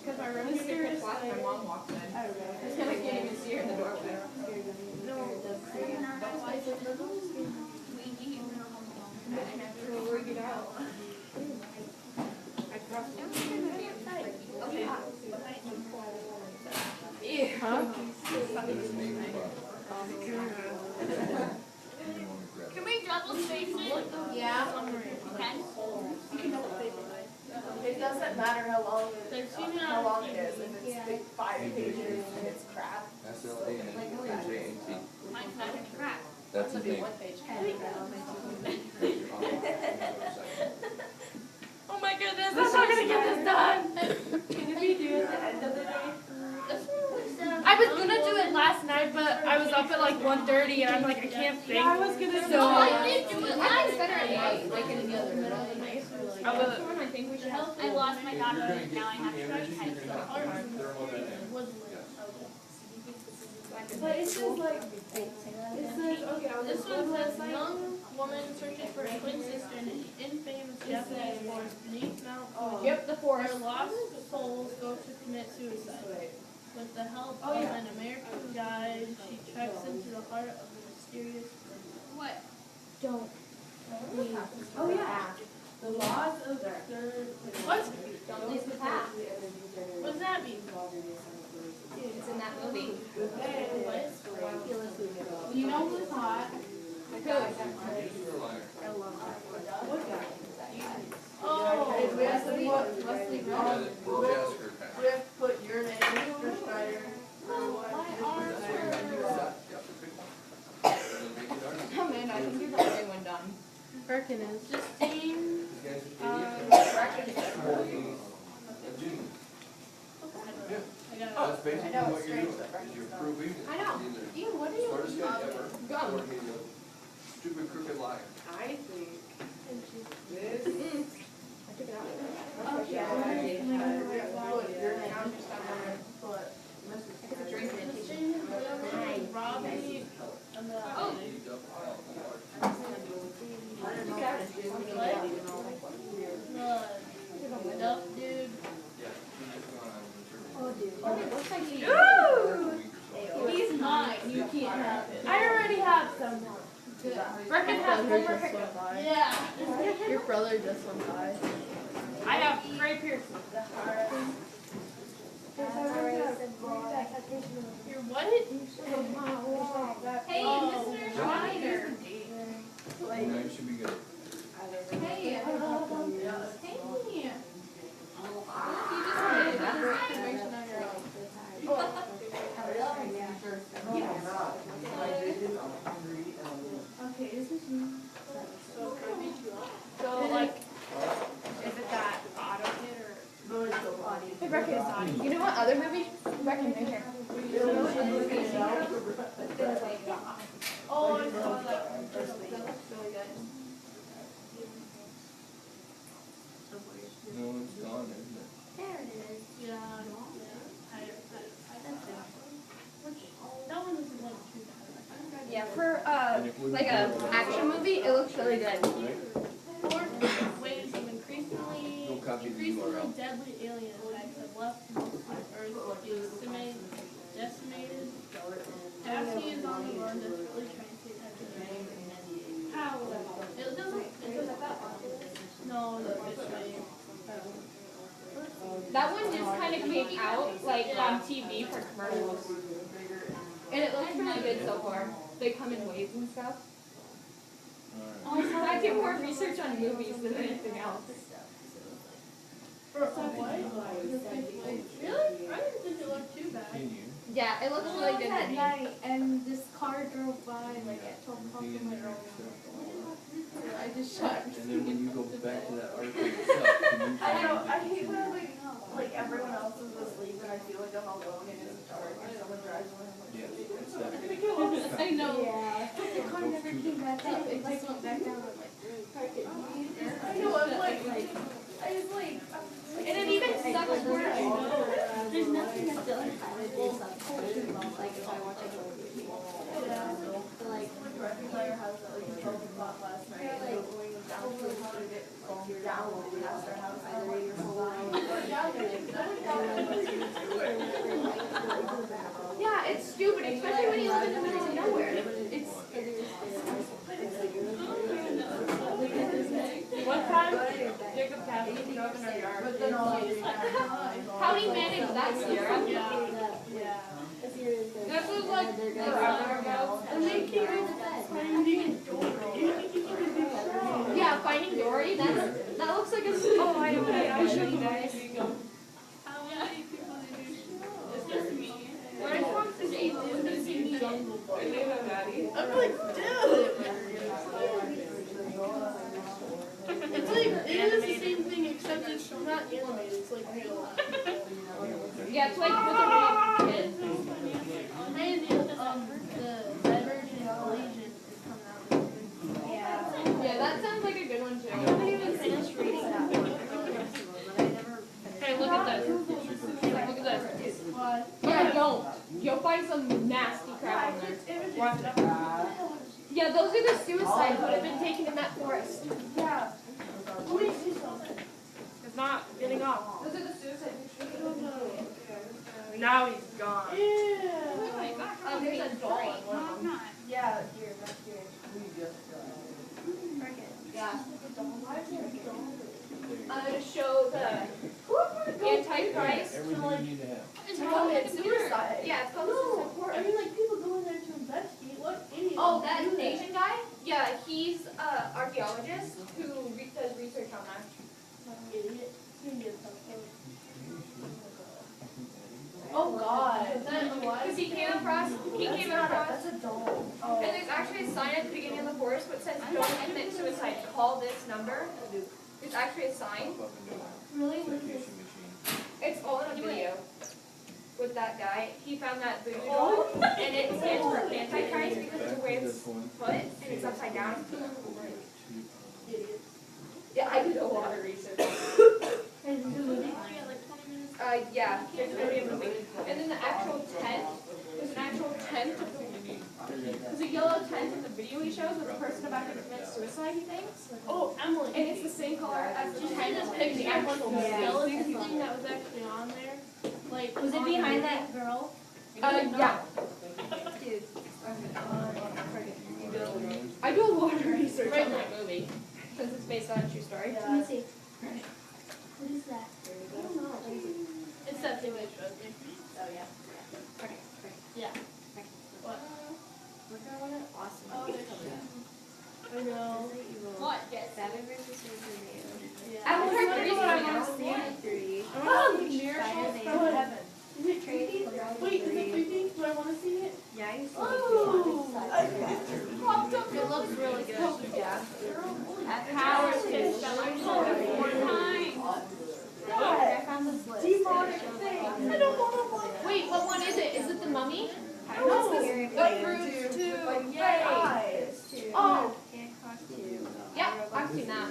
Because my room is pitch black, my mom walks in. I can't even see her in the doorway. We'll work it out. There's a name Can we double space it? Yeah. Can? It doesn't matter how long There's it is. If it's like 5 pages and it's crap. S-L-A-N-J-A-T. Mine's not gonna crack. That's his name. Oh my goodness, I'm not gonna get this done. Can we do it at the end of the day? I was gonna do it last night, but I was up at like 1:30 and I'm like, I can't think. Yeah, I was gonna So, say. I did do it last better at night, like in the middle of the night. I think we should have. I lost my If you're doctor, gonna and get now I have to three try images, to you're type gonna so have hard. to use thermodynamics. But it says like, it says, okay, I was This just one says, young woman searches for a twin sister in an infamous Japanese forest beneath Mount. Yep, the Their forest. lost souls go to commit suicide. With the help of an American guide, she treks into the heart of the mysterious. What? Don't. oh yeah, the laws of third. What? Don't leave the path. What does that mean? It's in that movie. You know who's hot? You're a liar. Oh, We have to put Leslie Yeah, Brown. we'll ask her back. We have to put your name, Mr. Schneider. Come in, I can do the other one done. Birkin is Justine. I got it. That's basically what you're doing, is you're proving I know. either Ian, what are you? smartest guy ever, Gum. or he's a stupid crooked liar. I think this. I took it out. We have to put your name, I'm just gonna put Mrs. I took a drink and it Justine, Robbie, and the. Oh. He's up out in the art. The duck dude. Yeah, he's just gone on maternity. Oh, dude. Oh, it looks like you. A week or so. He's mine. You can't have it. I already have someone. Brecken has one more picture. Yeah. Your brother just went by. I have Ray Pearson. You're what? Hey, Mr. Schneider. No, you should be good. Hey. Hey. Okay, is this So like, is it that auto hit or? Hey, Brecken, you know what other movie? Brecken, right here. Oh, I saw that. That looks really good. No, it's gone, isn't it? There it is. Yeah. That one isn't like too bad. Yeah, for And if we like go a over action movie, it looks really good. Right? Fourth, waves of increasingly Don't copy the URL. deadly alien attacks have left most of Earth decimated. Daphne is on the run, desperately trying to catch a dragon. How? It doesn't that one. No, it's right. That one just kind of came out like on TV for commercials. And it looks really good so far. They come in waves and stuff. Alright. Oh, I do more research on movies than anything else. Really? I didn't think it looked too bad. Continue. Yeah, it looks really good to At me. night, and this car drove by like at 12 o'clock Be in in the there morning. and I just shot. And then when you go back to that article itself, can you I know, I find hate when like everyone else is asleep and I feel like I'm alone and it's dark and someone drives away. Yeah, it's that. I know. Yeah. The car never came back up. It just went back down. I'm like, I know, I'm like, I was like, And it even sucks worse. there's nothing that doesn't have it. It's like if I watch a movie. But like, driving by your house at like 12 o'clock last night and like going down to the to get down past our house and then you're Yeah, it's stupid, especially when you live in the middle of nowhere. It's One time, Jacob Cassie drove in our yard. But then all how do you manage that, Sierra? Yeah. This was like forever ago. And they keep finding Dory. Yeah, Finding Dory. That looks like a. Oh, I show you guys. How many people did you show? It's just me. Where's one to see? Jungle Book. I'm like, dude. It's like, it is the same thing except it's not animated, it's like real life. Yeah, it's like with a real kid. And the find some nasty crap on there. Watch it. Yeah, those are the suicides that have been taken in that forest. Yeah. Let me see something. It's not getting off. Those are the suicides. Now he's gone. There's a doll in one of them. Yeah, here, back here. Yeah. To show the Antichrist. Everything you need to have. It's commit suicide. Yeah, it's called No, suicide forest. I mean, like, people go in there to investigate. What idiot Oh, would that do Asian guy? Yeah, he's an archaeologist who does research on that. Idiot. Oh, God. Because he came across, That's a doll. Oh. and there's actually a sign at the beginning of the forest that says, "Don't commit suicide, call this number." There's actually a sign. Really? Vacation machine. It's all in a video with that guy. He found that voodoo doll, and it stands for Antichrist because of the way it's put, and it's upside down. Yeah, I did a lot of research. Yeah, there's gonna be a movie. And then the actual tent, there's an actual tent. There's a yellow tent in the video he shows with a person about to commit suicide, he thinks. Oh, Emily. And it's the same color as Did the you see tent this in picture the of actual the movie. skeleton thing that was actually on there? Like, Was it behind that girl? Yeah. Dude. I do a lot of research on that movie, since it's based on a true story. Let me see. What is that? I don't know. It's that thing they showed me. Oh, yeah. Yeah. What? Awesome. Oh, I know. What? Yes. Batman versus Superman. Yeah. I haven't heard Three. three I yet. want to see three. I want to see Spider-Man. Miracles from Heaven. Is it creepy? Wait, is it creepy? Do I want to see it? Yeah, I used to Oh! It looks really good. Yeah. Power fist. I like 4 times. I found this list. Demonic thing. I don't want to watch. Wait, what one is it? Is it the mummy? No, Scary like movie. Bruce too. Like, Red yay. eyes. Oh. Hancock 2. Yeah, I've seen that.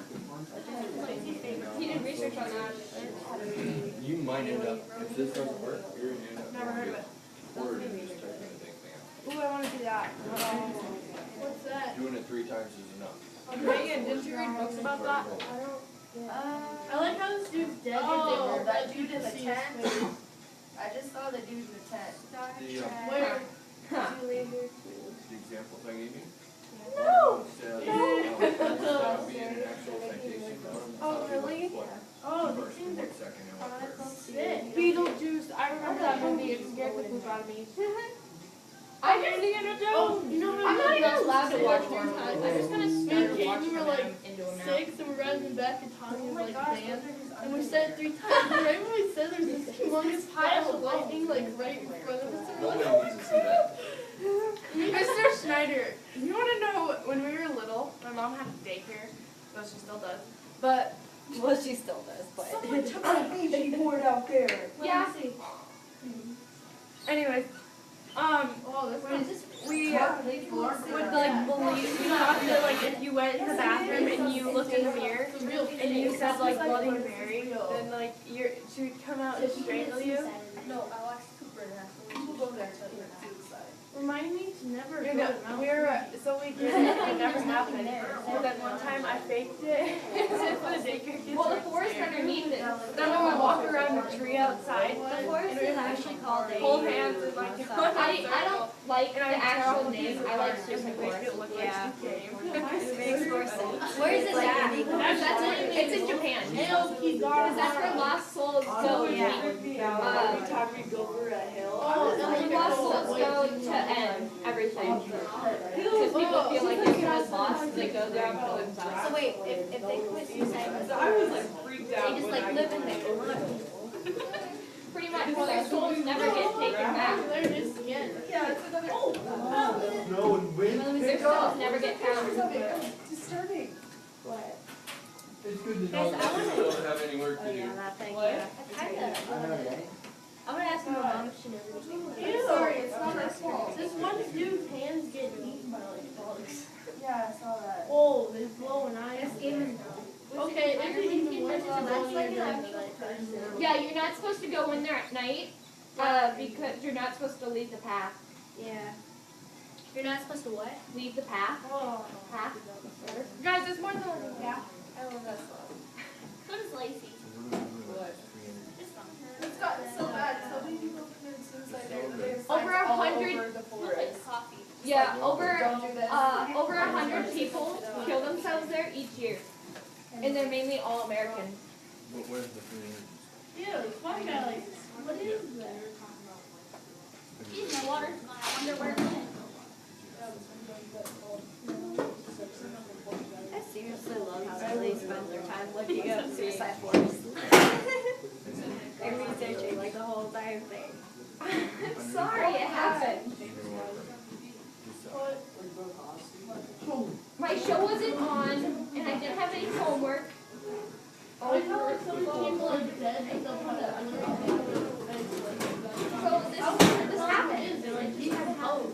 He did research on that. You might end up, if this doesn't work, you're gonna end up. Never heard of it. Word and just typing the thing out. Ooh, I want to do that. What's that? Doing it 3 times is enough. Megan, didn't you read books about that? I like how this dude's dead. Oh, They that dude in the see his tent? face. I just saw the dude in the tent. Where? The example thing you need? No! Says, be in an actual citation. Oh, really? Oh, First, these things are 1 second, and 1 third. sick. Beetlejuice. I remember that movie. It scared the poop out of me. I'm Indiana Oh, Jones. you know I'm not even allowed to watch horror movies. movies. I just kind of Me and started Katie watching were them like and I'm into them now. 6 and we're riding back and Tommy was like banned. And we said it 3 times. And right when we said there's this humongous pile of lightning like right in front of us. And we're Nobody like, needs to see that. Mr. Schneider, you want to know when we were little, my mom had a daycare, well, she still does, but Well, she still does, but. someone took my baby board out there. Yeah. Let me see. anyways, Oh, that's What is this? we would like believe, we thought that like if you went in the bathroom and you looked in the mirror It's a real and you said like Bloody It's Mary, real. then like she would come out and strangle you. No, I watched Cooper and People go there to commit suicide. Remind me to never You go know, to Mount we were, so we did it, it never happened. But then one time I faked it, for the daycare kids. Well, the were forest scared. underneath it. Then when we walked around the tree outside, The forest is actually called a. hold hands and like go in a I circle. don't like And the I actual tell name. people I like first Susan and make Forest. it look like Yeah. she came. It makes more sense. Where is this Like, at? It's in Japan. Aoki Because that's where lost souls go. yeah. Every time we go over a hill. Lost souls go to end everything. Because people feel like if you're lost, they go there and kill themselves. So wait, if they commit suicide, I was like freaked out. they just like live in there. Pretty much, well, their souls never get taken back. There it is again. Yeah, it's another. Snow and wind. Their souls never get found. Disturbing. It's good to know that people don't have any work Oh to do. yeah, that thing. What? Yeah. I kinda. I'm gonna ask my mom if she knows anything about it. Ew. Sorry, it's not our fault. This one dude's hands get eaten by like bugs. Yeah, I saw that. Oh, they blow an eye. This game is. Okay, is it even worth it to Well, go that's in like there an during the actual night? person. Yeah, you're not supposed to go in there at night Because you're not supposed to leave the path. Yeah. You're not supposed to what? Leave the path. Oh. Path. Guys, it's more than Yeah. I love that song. So does Lacey. It's fun. It's gotten so bad, so many people commit suicide there. There's Over signs all 100 over the forest. Coffee. Yeah, over Don't do this. over 100 people kill themselves there each year, and they're mainly all American. But where's the free energy? Ew, one guy like, what is that? My water. I wonder where it went. I seriously love how Billy spends their time looking up suicide force. They're researching like the whole entire thing. I'm sorry, it happened. My show wasn't on, and I didn't have any homework. I know like some people are dead and they'll put it So this happened. like he had house.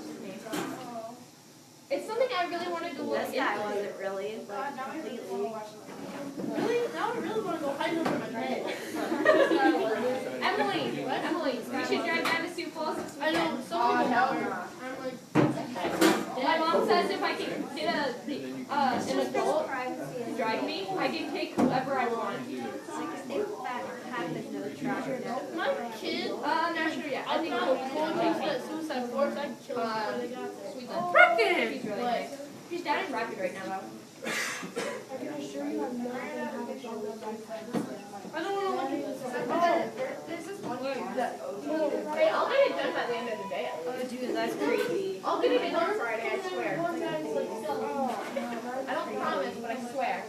It's something I really wanted to look This guy into. wasn't really like completely. Really? Now I really want to go hide under my bed. Emily, we should drive down to Sioux Falls this I know, weekend. some people know. I'm like, My mom says if I can get an adult to drive me, I can take whoever I want. my kid, Naturally, yeah. I think going to that suicide force, I'd kill him before they got there. Sweet. Frickin'! He's really nice. He's down in Rapid right now, though. I don't want to look at this. There's this one dude that Hey, I'll get it done by the end of the day. Dude, that's creepy. I'll get it done Friday, I swear. One guy's like, I don't promise, but I swear.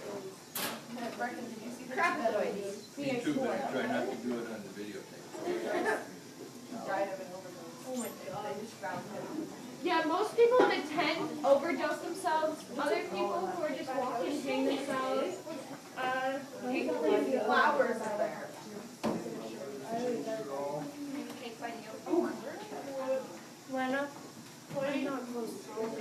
Crap, by the way. Me too, but I try not to do it on the videotape. oh my god. Yeah, most people in a tent overdose themselves. Other people who are just walking hang themselves. flowers are there. Bueno.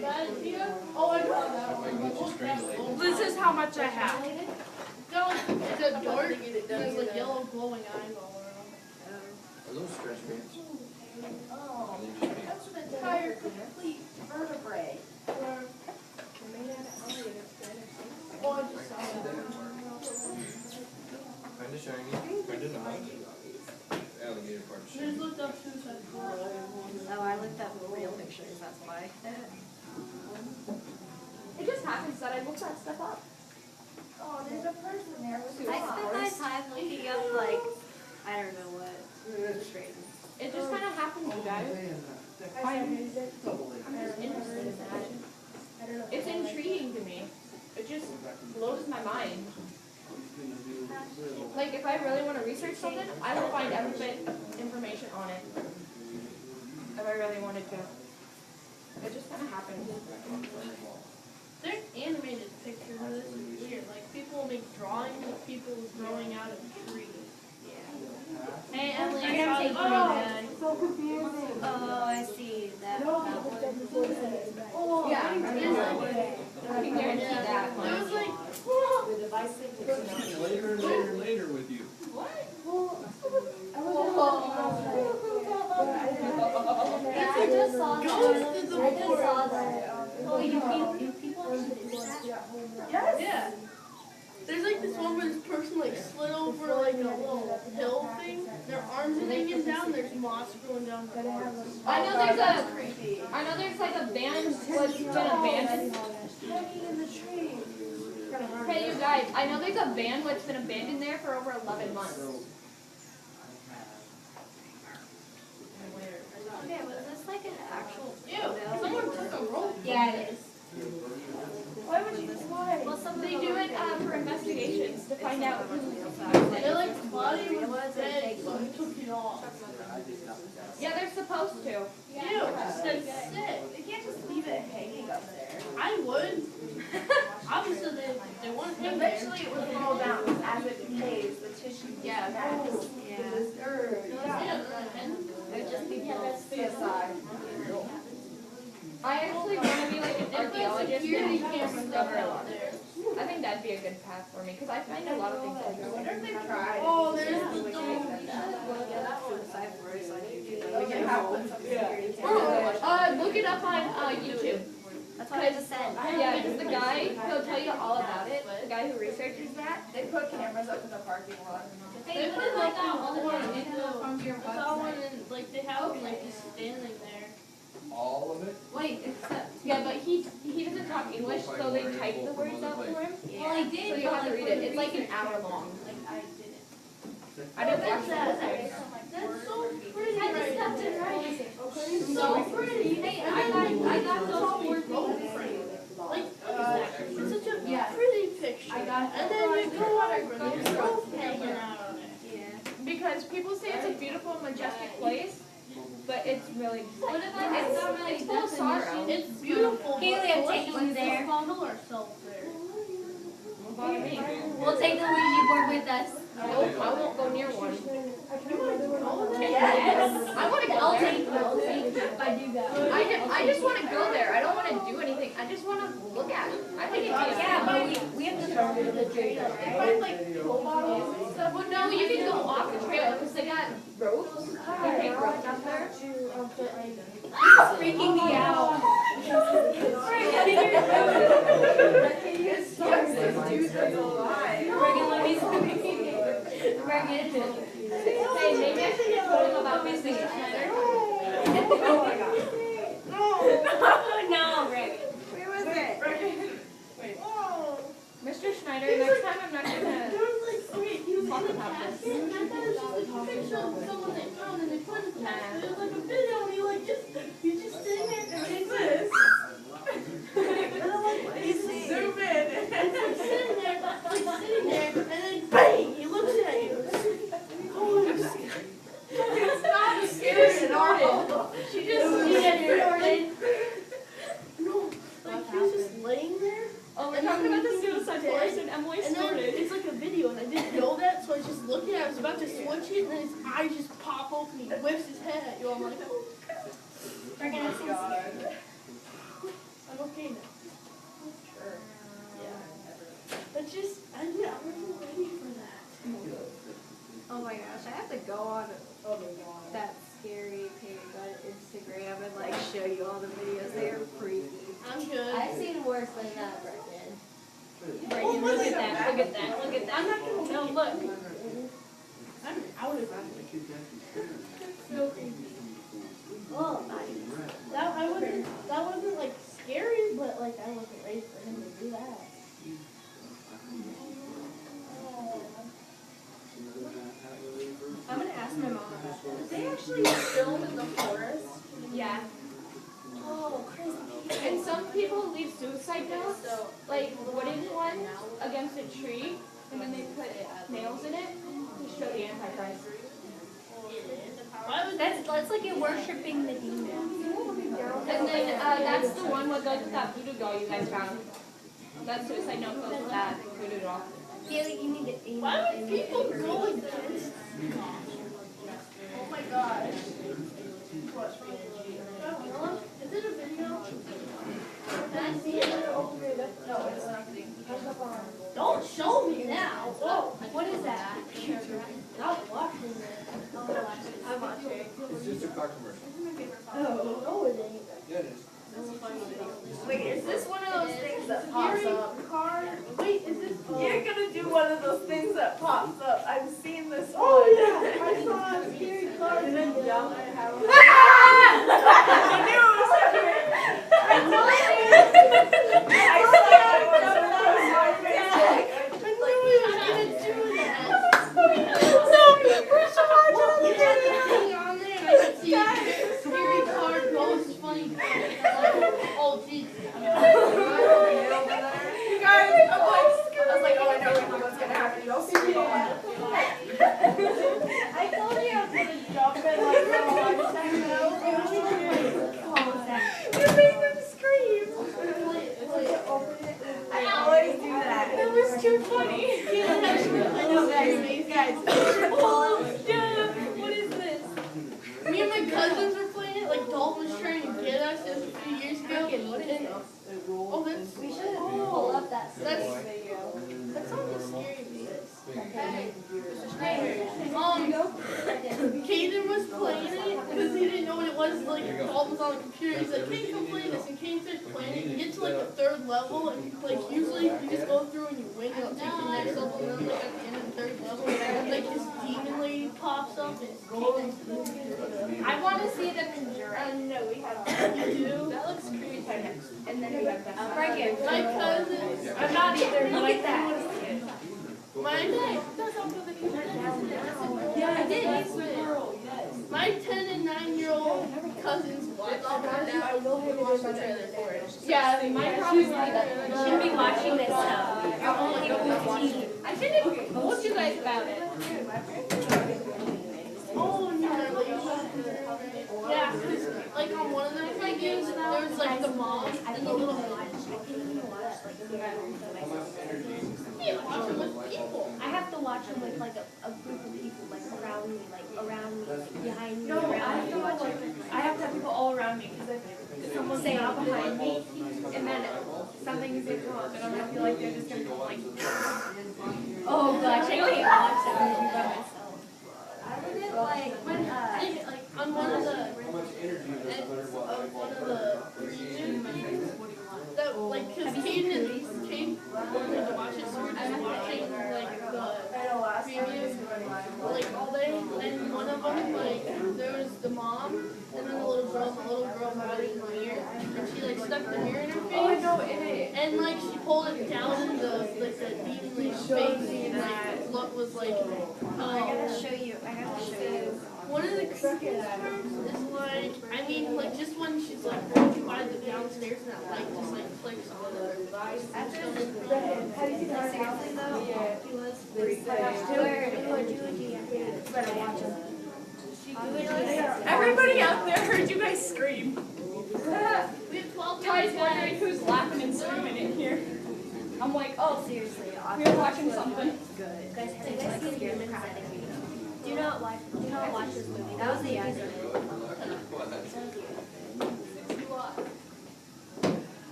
That here? Oh, I got that I one. might get you strangulated. This is how much I have. It's a dark, there's like yellow glowing eyes all around. Are those stretch bands? Oh, Are they just that's an entire complete vertebrae. Oh, I just saw that. Kinda shiny, kinda not. Alligator part Just shiny. looked up suicide force. Oh, I looked up real pictures, that's why. It just happens that I look that stuff up. Oh, there's a person there with I spent my time looking up like, I don't know what. It's crazy. It just kind of happens, you guys. I'm just interested in that. It's intriguing to me. It just blows my mind. Like, if I really want to research something, I will find every bit of information on it. If I really wanted to. It just kind of happens. There's animated pictures of this. It's weird. Like people make drawings of people growing out of trees. Hey Emily, They're gonna take oh, so confusing. Oh, I see. That one. yeah, I can guarantee that. There was like, Later and later and later with you. I just saw ghost in the forest. Oh, you people actually do that? Yes. Yeah. There's like this one where this person like slid over like a little hill thing. Their arms are hanging down. There's moss growing down the water. I know there's like a band what's been abandoned. Hey you guys, I know there's a van what's been abandoned there for over 11 months. Okay, was this like an actual Ew, someone took a rope. Yeah, it is. Why would you fly? Well, some They do it for investigations to find out who. They like the body was dead, so he took it off. Yeah, they're supposed to. Ew, that's sick. They can't just leave it hanging up there. I would. Obviously they want to hang there. Eventually it would fall down as it decays, the tissue connects. Yeah. There'd just be CSI. I actually want to be like an archaeologist Security and cameras discover a out lot. there. I think that'd be a good path for me, because I find a lot of things interesting. wonder if they've tried. Oh, there's the We can have some security cameras. Look it up on YouTube. That's what I just said. Yeah, because the guy, he'll tell you all about it. The guy who researches that. They put cameras up in the parking lot. They put like that one in the I saw one and like they have them like just standing there. All of it? Wait, except. Yeah, but he doesn't talk English, so they type the words out for him. Well, I So did. you have to read it. It's like an hour long. Like I didn't. I didn't watch What's the whole that? thing. That's so pretty. I just got it right. So pretty. Hey, I got those 4 things. Like, it's such a Yeah. pretty picture. I got And then you go on and there's no hanging out on it. Yeah. Because people say it's a beautiful, majestic place, but it's really What if it's full of sorrow. It's beautiful. Haley, I'm taking you there. Let's follow ourselves there. Follow me. We'll take the Ouija board with us. Nope, I won't go near one. Yes. I want to go I'll there. take you. I'll take you if I do that. I just want to go there. I don't want to do anything. I just want to look at it. I think it's Yeah, but we have to start with the trailer, They right? find like pill bottles and stuff. Well, no, you can go off the trail because they got ropes. They take ropes out there. Freaking me out. Hey, maybe I should get told him about missing it. No, Rick. Where was it? Mr. Schneider, next time I'm not gonna talk about this. Picture of someone they found and they put his past. It was like a video and he's just sitting there and like this. And I'm like, he's zoom in. And he's sitting there, and then bang, he looks at you. Oh, it's not scary at all. She just snorted. No, like he was just laying there. Oh, we're talking about the suicide force and Emily And then snorted. it's like a video, and I didn't know that, so I was just looking. I was about to switch it, and then his eyes just pop open. He whips his head at you. I'm like, oh, We're gonna see. I'm okay now. Yeah. But just, I wasn't ready for that. Oh my gosh, I have to go on that scary page on Instagram and like show you all the videos. They are freaky. I'm good. I've seen worse than that, Brendan. Brandon, look at that, look at that, look at that. I'm not gonna No, look. I'm out of it. So creepy. Oh, That wasn't like scary, but like I wasn't ready for him to do that. I'm gonna ask my mom about that. Did they actually film in the forest? Yeah. Oh, crazy. And some people leave suicide notes, like wooden ones, against a tree, and then they put nails in it to show the Antichrist. That's like you're worshiping the demon. And then that's the one that goes with that voodoo doll you guys found. That suicide note goes with that voodoo doll. Haley, you need to aim. Why would people go against? Oh my gosh. Is it a video? No, it's nothing. Don't show me now. Whoa. What is that? Not watching it. I'm watching. It's just a car commercial. Oh, no, it ain't. Yeah, it is. Wait, is this one of those things that pops up? Car. Wait, is this? You're gonna do one of those things that pops up. I've seen this one. Oh yeah, I saw a scary car. And then jump and have a Scary car goes funny. Oh Jesus. You guys, I was like, oh, I know what's gonna happen. You'll see me. I told you I was gonna jump in like a long time ago. You made them scream. I always do that. That was too funny. I know, guys. What is this? Me and my cousins were playing it. Like Dalton was trying to get us a few years ago. And, oh, that's We should pull up that that's video. like problems on the computer. He's like, Kane, come play this, and Kane starts playing. You get to like the third level, and like usually you just go through and you win, and it'll take the next level, and then like at the end of the third level, like this demon lady pops up and I want to see the Conjuring. No, we have. you do. That looks creepy. And then we have that. Frank, My cousin, I'm not either. look at that. my Yeah, I did. my 10 and 9-year-old cousins watch the trailer for it. Yeah, my probably like You should be watching this stuff. You're only watching. I should have told you guys about it. Oh, yeah, because like on one of the videos, there was like the mom and the little boy. You watch it with people. I have to watch them with like a group of people like around me, like behind me. No, I have to watch it. I have to have people all around me because if someone's not behind me, and then something is gonna come up, and I'm gonna feel like they're just gonna come like. Oh gosh, I can't watch that movie by myself. Like on one of the How much energy does a 100 watt light one bulb of the region things that like because Kane wanted to watch it, so we're just watching like the videos like all day, and one of them like there was the mom and then the little girl had it in the mirror, and she like stuck the mirror in her face. Oh, I know it. And like she pulled it down in the like the demon like face, and like look was like I gotta show you. one of the creepiest parts is like, I mean, like just when she's like walking by the downstairs and that light just like flicks on her. Have you seen our house though? Better watch it. Everybody out there heard you guys scream. We have 12 Ty's wondering who's laughing and screaming in here. I'm like, oh, Seriously, we're watching something. guys, have you guys seen Human Centipede? Do not watch this movie. That was the accident.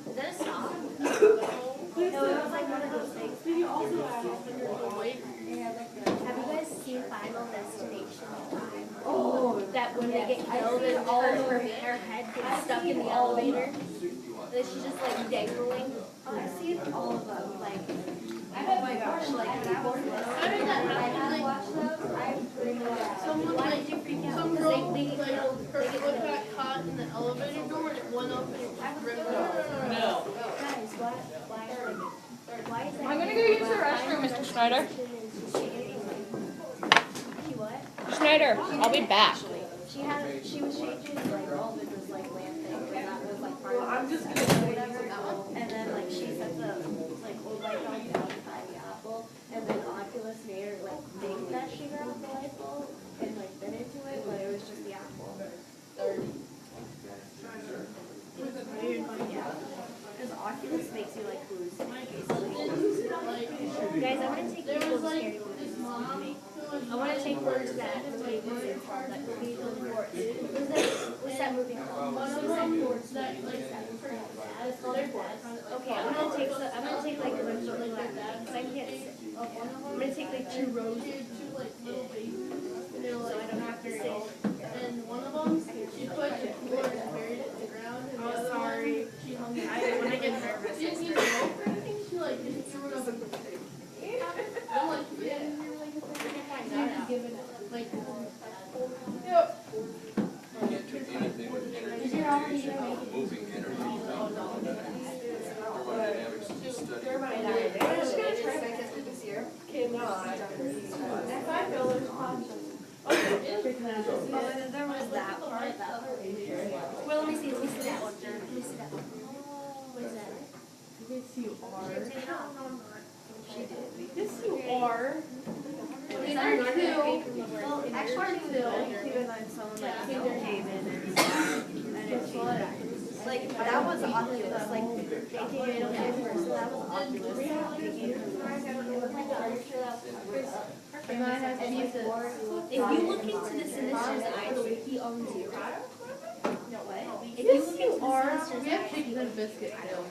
Is that a song? No, it was like one of those things. Have you guys seen Final Destination? Oh, that when they get killed and all of her head gets stuck in the elevator, that she's just like dangling. I've seen all of them. Like, oh my gosh, like How did that happen? Like, someone like, some girl, like, her foot got caught in the elevator door and it went up and it just ripped off. No. guys, why is that? I'm gonna go use the restroom, Mr. Schneider. She what? Schneider, I'll be back. She was changing like all of it was like lamp thing, and that was like part of I'm just it. And then like she set the like old light bulb down by the apple, and then Oculus made her like think that she got the light bulb and like bit into it, but it was just the apple. Yeah. Because Oculus makes you like hallucinate. Guys, I want to take There people was to like scary movies. this mom who was I want to take her to that movie. That movie what's that movie called? one of them that like their dad. Okay, I'm gonna take like a bunch of like that because I can't sit. I'm gonna take like 2 rows. Two like little babies, and they're So I like don't have to sit. and one of them she put it in the floor and buried it in the ground. And the other sorry. one, she hung it. When I get nervous, she didn't use a rope or anything. She like just threw it up. I'm like, yeah, you're like, I can't find that out. Like, yep. You can't do anything with energy radiation, moving energy. Thermodynamics is a study. There was that part. Well, let me see that one. Let me see that one. What is that? Yes, you are. Should I take it out? No, I'm not. She did. Yes, you are. Is that well, actually, two and then someone like came in and it changed. Like, that was Oculus. Like, they came in first, so that was Oculus. And I have to use it. If you look into the Sinister's eyes, he owns you. What? If you look into the Sinister's We have eyes, chicken and biscuit still.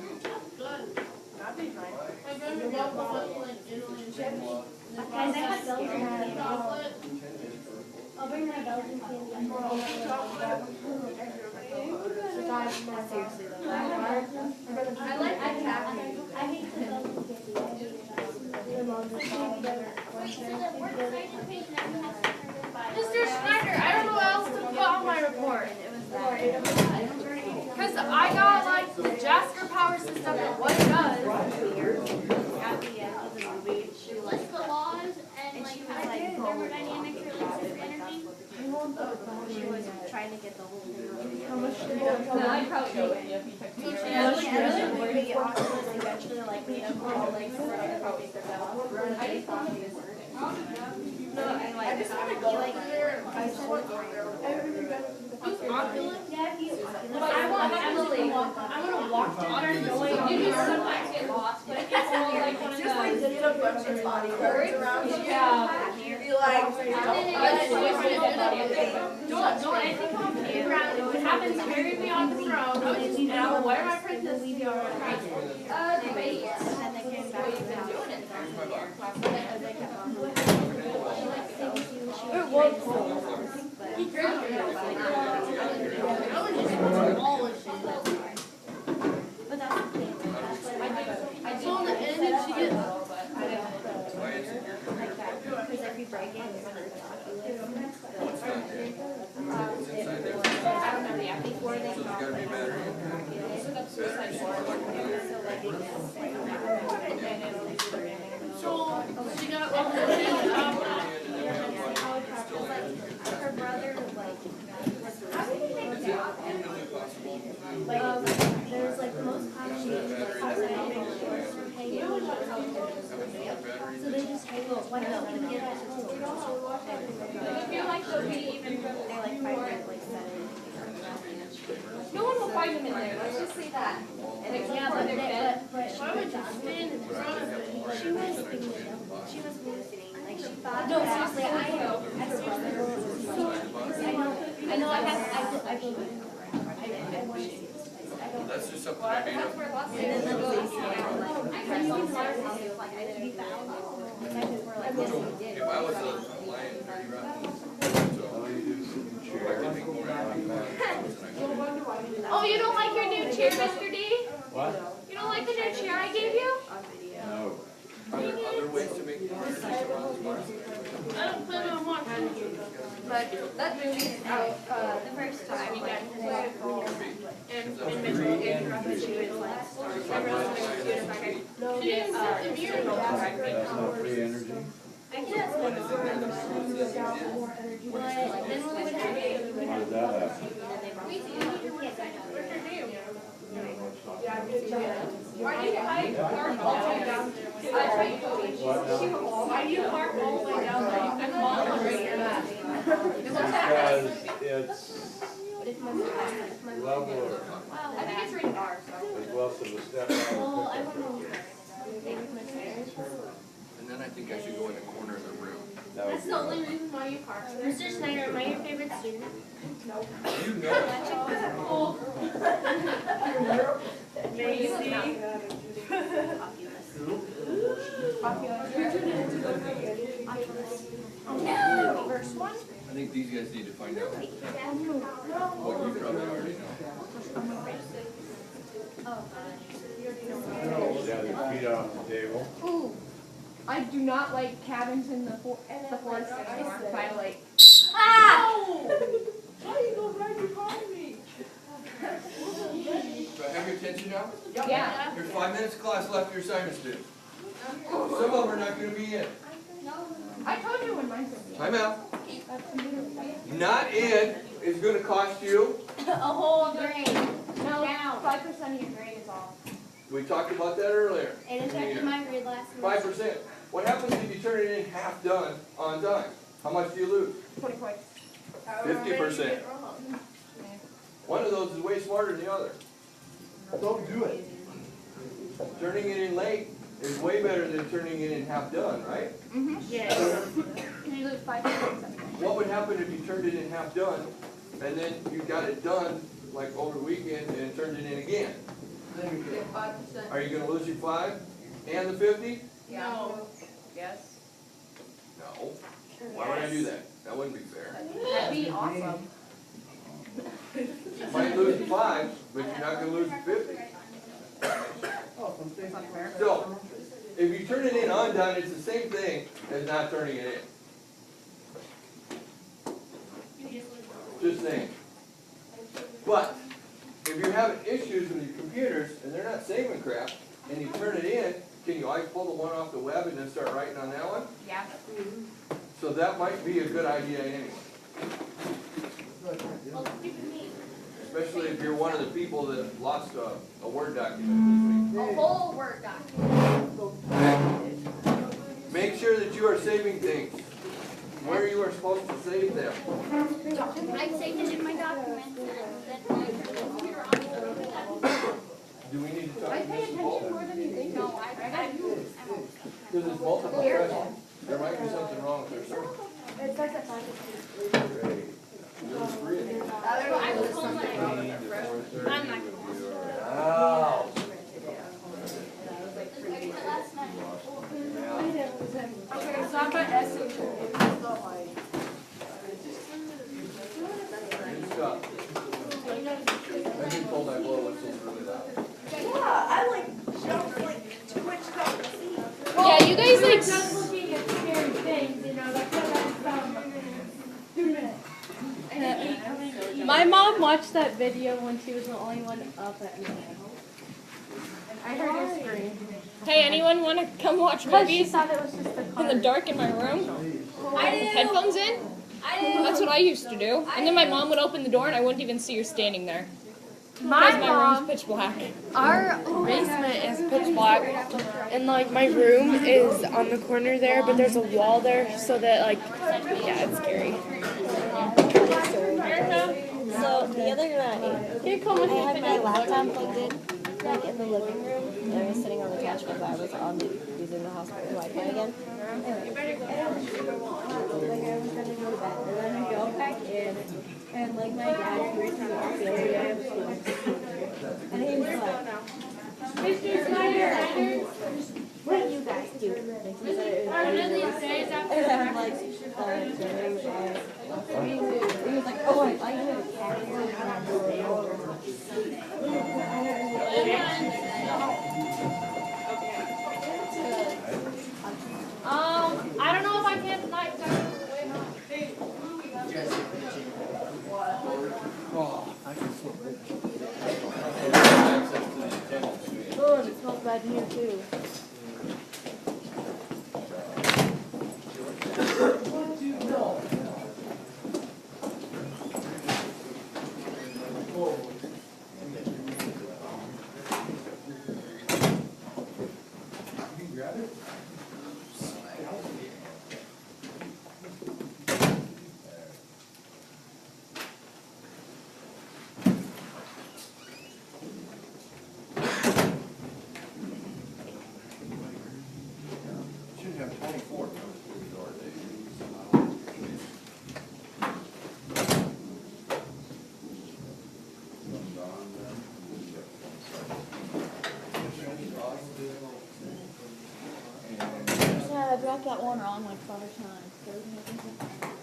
Good. That'd be nice. My grandma bought one like Italy and chicken. guys, I have Belgian candy. Chocolate. I'll bring my Belgian candy. seriously though. I like the cafe. I hate to go to candy. Mr. Schneider, I don't know what else to put on my report. Cause I got like the Jasper power system and what it does. At the end of the movie, she was Like the laws and and like she was how like, thermodynamics relates to energy. she was trying to get the whole thing on video. No, I'd probably go with you if you took me. So she And has then like the movie Oculus eventually like made up all like sort of probably for that. I just thought he was earning. No, I like I just want to go there. I just want to go there. who's Oculus? Yeah, he's Oculus. I want Emily. I'm gonna walk to Oculus. You do sometimes get lost, but it's all like one of Just like those. get a bunch of bodyguards around you. Yeah. Be like, Don't anything complicated around. It happens to marry me on the throne. And I'll wear my princess deodorant. Debate. And then they came back to the house. It was cool. He grabbed her. I was just demolishing that. But that's the thing. So in the end, did she get? Because if you break it, it's going to before they So there's gotta be a battery. So she got all the her brother, like, there's like the most common so they just hang out. Why not? You get it. I feel like they'll be even. They like fight like 7. No one will find them in there. Let's just say that. And except Yeah, for but their they, bed. but Why would you stand in front of it? she was hallucinating. Like she thought. No, seriously, I know. I believe her. I want to see this place. I don't. That's just something I made up. And then the police came out like, to be found. The fact that we're like, yes, we did. If I was a lion, pretty rough. Oh, you don't like your new chair, Mr. D? What? You don't like the new chair I gave you? No. Are there other ways to make monitors around the smart? I don't plan on watching. but that movie out, The first time we got to and Mitchell interrupted you with like, everyone was cute if I could. She didn't sit the mirror. That's not free energy? I guess that's what it was. But then when we would have it, we would How have did that happen? Why do you park all the way down? I tell you, why do you park all the way down there? I'm falling right here. Because it's level, I think it's rated R, so. there's less of a step Well, out. I don't know. Maybe my parents. And then I think I should go in the corner of the room. That would That's be the only reason why you park there. Mr. Snyder, am I your favorite student? You know. First one? I think these guys need to find out what you probably already know. Yeah, their feet off the table. Ooh, I do not like cabins in the forest anymore. By the lake. Do I have your attention now? Yeah. There's 5 minutes of class left for your assignments due. Some of them are not gonna be in. I told you when mine's gonna be. Time out. Not in is gonna cost you, A whole grade. No, 5% of your grade is off. we talked about that earlier. It affected my grade last semester. 5%. What happens if you turn it in half done on time? How much do you lose? 20 points. 50%. One of those is way smarter than the other. Don't do it. Turning it in late is way better than turning it in half done, right? Yes. You lose 5 points. What would happen if you turned it in half done, and then you got it done, like over the weekend, and turned it in again? 5%. Are you gonna lose your 5 and the 50? No. Yes. No. Why would I do that? That wouldn't be fair. That'd be awesome. You might lose at 5, but you're not gonna lose at 50. So, if you turn it in undone, it's the same thing as not turning it in. Just saying. But, if you're having issues with your computers and they're not saving crap, and you turn it in, can you always pull the one off the web and then start writing on that one? Yeah. So that might be a good idea anyway. Especially if you're one of the people that lost a Word document this week. A whole Word document. Make sure that you are saving things where you are supposed to save them. I saved it in my documents Do we need to talk to Mrs. Bolton? No, Because there's multiple questions. There might be something wrong with her service. It starts at 5:15. Great. You're free. I was home when I wrote it. I'm not Wow. last night. Okay, so I'm at essay. Good stuff. I've been told I blow whistles really loud. Yeah, I like jumped like twitched up the seat. Yeah, you guys like. Just looking at scary things, you know, that's what I'm 2 minutes. My mom watched that video when she was the only one up at night. I heard her scream. Hey, anyone want to come watch Because she movies thought it was just a in car. the dark in my room with headphones in? That's what I used to do. And then my mom would open the door and I wouldn't even see her standing there. My Because my mom, room's pitch black. our basement is pitch black, and like my room is on the corner there, but there's a wall there, so that like, yeah, it's scary. So the other night, Can you come with I me? had my laptop plugged in, like in the living room, and I was sitting on the couch because I was using the hospital Wi-Fi again. Anyway, I was gonna go to bed, and then I go back in, and like my dad came to the other day, and he was like, Mr. Snyder, "What do you guys do?" one of these days after And I'm like, he was like, "Oh, I thought you had a cat." I don't know if I can tonight, sir. Oh, I can flip it. Oh, and it smells bad in here too. Should have 24 numbers to the door, Yeah, I dropped that one wrong like 5 times.